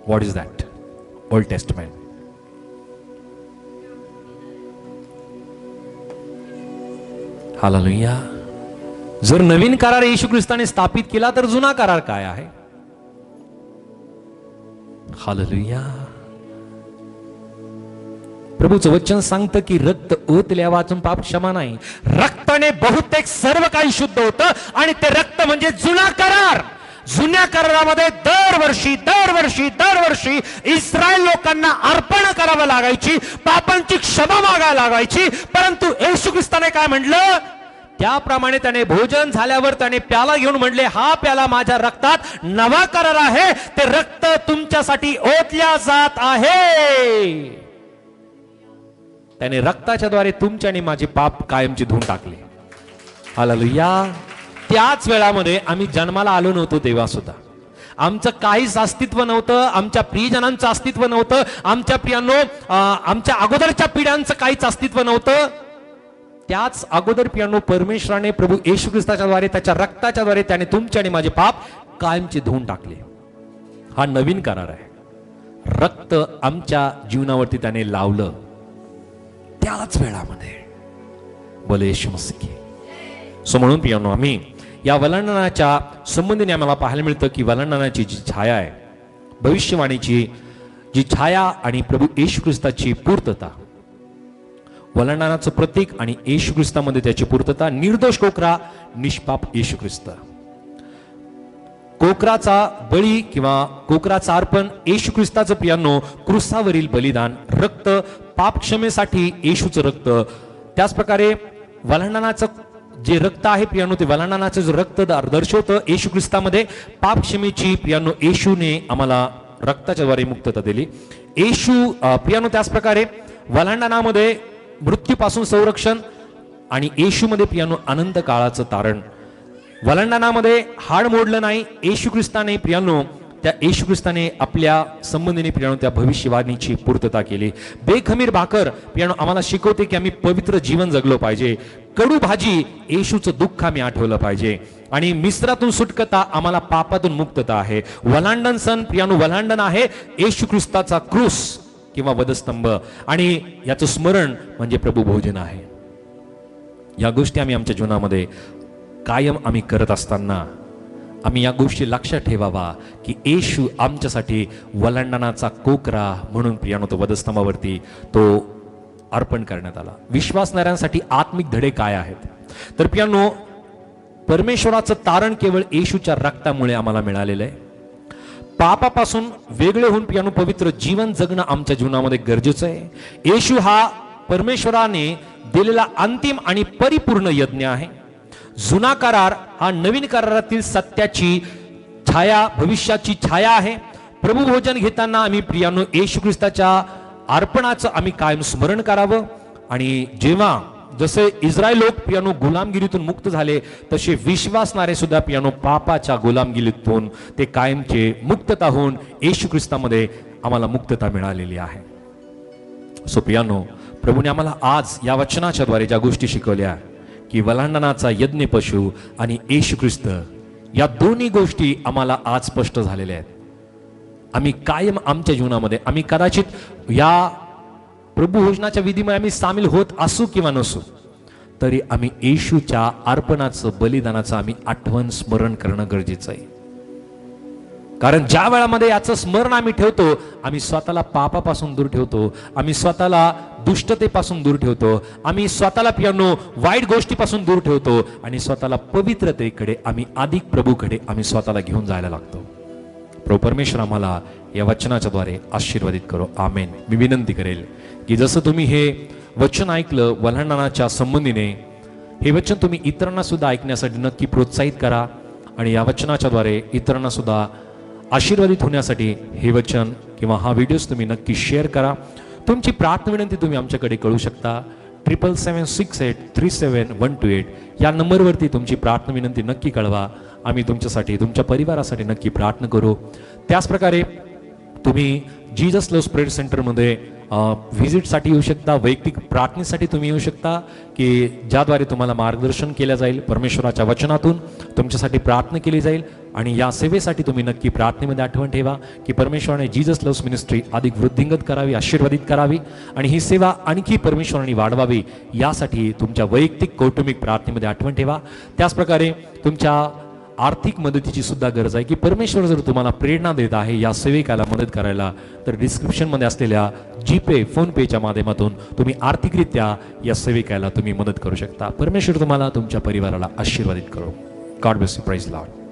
[SPEAKER 1] What is that? Old testament. Hallelujah. जर नवीन करार येशू ख्रिस्ताने स्थापित केला तर जुना करार काय आहे? हालेलुया. प्रभूचं वचन सांगतं की रक्त ओतल्या वाचून पाप क्षमा नाही. रक्ताने बहुतेक सर्व काही शुद्ध होतं आणि ते रक्त म्हणजे जुना करार. जुन्या करारामध्ये दरवर्षी इस्रायल लोकांना अर्पण करावं लागायची, पापांची क्षमा मागायला लागायची. परंतु येशू ख्रिस्ताने काय म्हटलं? त्याप्रमाणे त्याने भोजन झाल्यावर त्याने प्याला घेऊन म्हणले, हा प्याला माझ्या रक्तात नवा करार आहे, ते रक्त तुमच्यासाठी ओतल्या जात आहे. त्याने रक्ताच्या द्वारे तुमच्या आणि माझे पाप कायमचे धुवून टाकले. हालेलुया. त्याच वेळामध्ये आम्ही जन्माला आलो नव्हतो तेव्हा सुद्धा आमचं काहीच अस्तित्व नव्हतं, आमच्या प्रियजनांचं अस्तित्व नव्हतं, आमच्या प्रियांनो आमच्या अगोदरच्या पिढ्यांचं काहीच अस्तित्व नव्हतं. त्याच अगोदर पियानो परमेश्वराने प्रभू येशू ख्रिस्ताच्या द्वारे त्याच्या रक्ताच्या द्वारे त्याने तुमचे आणि माझे पाप कायमचे धुवून टाकले. हा नवीन करार आहे. रक्त आमच्या जीवनावरती त्याने लावलं त्याच वेळामध्ये. बोले येशू मसीह. सो म्हणून पियानो आम्ही या वलांडनाच्या संबंधीने आम्हाला पाहायला मिळतं की वलांडनाची जी छाया आहे, भविष्यवाणीची जी छाया आणि प्रभू येशू ख्रिस्ताची पूर्तता, वलांडनाचं प्रतीक आणि येशू ख्रिस्तामध्ये त्याची पूर्तता. निर्दोष कोकरा, निष्पाप येशू ख्रिस्त. कोकराचा बळी किंवा कोकराचा अर्पण येशू ख्रिस्ताचं पियानो क्रुसावरील बलिदान, रक्त पापक्षमेसाठी येशूचं रक्त. त्याच प्रकारे वलांडनाचं जे रक्त आहे पियानो, ते वलांडनाचं जे रक्त दर्शवतं येशू ख्रिस्तामध्ये पापक्षमेची पियानो येशूने आम्हाला रक्ताच्या द्वारे मुक्तता दिली. येशू पियानो त्याच प्रकारे वलांडनामध्ये मृत्यूपासून संरक्षण आणि येशूमध्ये पियानो अनंत काळाचं तारण. वलांडनामध्ये हाड मोडलं नाही, येशू ख्रिस्ताने पियानो त्या येशू ख्रिस्ताने आपल्या संबंधीने पियानो त्या भविष्यवाणीची पूर्तता केली. बेखमीर भाकर पियानो आम्हाला शिकवते की आम्ही पवित्र जीवन जगलो पाहिजे. कडू भाजी येशूचं दुःख आम्ही आठवलं पाहिजे. आणि मिस्रातून सुटकता आम्हाला पापातून मुक्तता आहे. वलांडन सण पियानो वलांडन आहे येशू ख्रिस्ताचा क्रूस किंवा वधस्तंभ, आणि याचं स्मरण म्हणजे प्रभू भोजन आहे. या गोष्टी आम्ही आमच्या जीवनामध्ये कायम आम्ही करत असताना आम्ही या गोष्टी लक्षात ठेवावा की येशू आमच्यासाठी वलांडनाचा कोकरा म्हणून पियानो तो वधस्तंभावरती तो अर्पण करण्यात आला. विश्वासणाऱ्यांसाठी आत्मिक धडे काय आहेत तर पियानो, परमेश्वराचं तारण केवळ येशूच्या रक्तामुळे आम्हाला मिळालेलं आहे. पापापासून वेगळे होऊन पियानो पवित्र जीवन जगणं आमच्या जीवनामध्ये गरजेचं आहे. येशू हा परमेश्वराने दिलेला अंतिम आणि परिपूर्ण यज्ञ आहे. जुना करार हा नवीन करारातील सत्याची छाया, भविष्याची छाया आहे. प्रभू भोजन घेताना आम्ही प्रियानो येशू ख्रिस्ताच्या अर्पणाचं आम्ही कायम स्मरण करावं. आणि जेव्हा जसे इस्रायल लोक पियानो गुलामगिरीतून मुक्त झाले, तसे विश्वासणारे सुद्धा पियानो पापाच्या गुलामगिरीतून ते कायमचे मुक्तता होऊन येशू ख्रिस्तामध्ये आम्हाला मुक्तता मिळालेली आहे. सो पियानो, प्रभूने आम्हाला आज या वचनाच्या द्वारे ज्या गोष्टी शिकवल्या की वलांडनाचा यज्ञ पशु आणि येशू ख्रिस्त, या दोन्ही गोष्टी आम्हाला आज स्पष्ट झालेल्या आहेत. आम्ही कायम आमच्या जीवनामध्ये आम्ही कदाचित या प्रभू भोजनाच्या विधीमध्ये आम्ही सामील होत असू किंवा नसू, तरी आम्ही येशूच्या अर्पणाचं, बलिदानाचं आम्ही आठवण स्मरण करणं गरजेचं आहे. कारण ज्या वेळामध्ये याचं स्मरण आम्ही ठेवतो, आम्ही स्वतःला पापापासून दूर ठेवतो, आम्ही स्वतःला दुष्टतेपासून दूर ठेवतो, आम्ही स्वतःला पियानो वाईट गोष्टीपासून दूर ठेवतो आणि स्वतःला पवित्रतेकडे आम्ही अधिक प्रभूकडे आम्ही स्वतःला घेऊन जायला लागतो. प्रभू परमेश्वर आम्हाला या वचनाच्या द्वारे आशीर्वादित करो. आमेन. मी विनंती करेल की जसं तुम्ही हे वचन ऐकलं वलांडनाच्या संबंधीने, हे वचन तुम्ही इतरांना सुद्धा ऐकण्यासाठी नक्की प्रोत्साहित करा आणि या वचनाच्या द्वारे इतरांना सुद्धा आशीर्वादित होण्यासाठी हे वचन किंवा हा व्हिडिओ तुम्ही नक्की शेअर करा. तुमची प्रार्थना विनंती तुम्ही आमच्याकडे कळू शकता. 7776837128 या नंबरवरती तुमची प्रार्थना विनंती नक्की कळवा. आम्ही तुमच्यासाठी, तुमच्या परिवारासाठी नक्की प्रार्थना करू. त्याचप्रकारे तुम्ही जीजस लव्ह स्प्रेड सेंटरमध्ये व्हिजिटसाठी येऊ शकता, वैयक्तिक प्रार्थनेसाठी तुम्ही येऊ शकता की ज्याद्वारे तुम्हाला मार्गदर्शन केलं जाईल. परमेश्वराच्या वचनातून तुमच्यासाठी प्रार्थना केली जाईल. आणि या सेवेसाठी तुम्ही नक्की प्रार्थनेमध्ये आठवण ठेवा की परमेश्वराने जीजस लव्ह मिनिस्ट्री अधिक वृद्धिंगत करावी, आशीर्वादित करावी आणि ही सेवा आणखी परमेश्वराने वाढवावी, यासाठी तुमच्या वैयक्तिक कौटुंबिक प्रार्थनेमध्ये आठवण ठेवा. त्याचप्रकारे तुमच्या आर्थिक मदतीची सुद्धा गरज आहे की परमेश्वर जर तुम्हाला प्रेरणा देत आहे या सेविकाला मदत करायला, तर डिस्क्रिप्शनमध्ये असलेल्या जीपे, फोनपेच्या माध्यमातून तुम्ही आर्थिकरित्या या सेविकाला तुम्ही मदत करू शकता. परमेश्वर तुम्हाला, तुमच्या परिवाराला आशीर्वादित करो. God bless you. Praise Lord.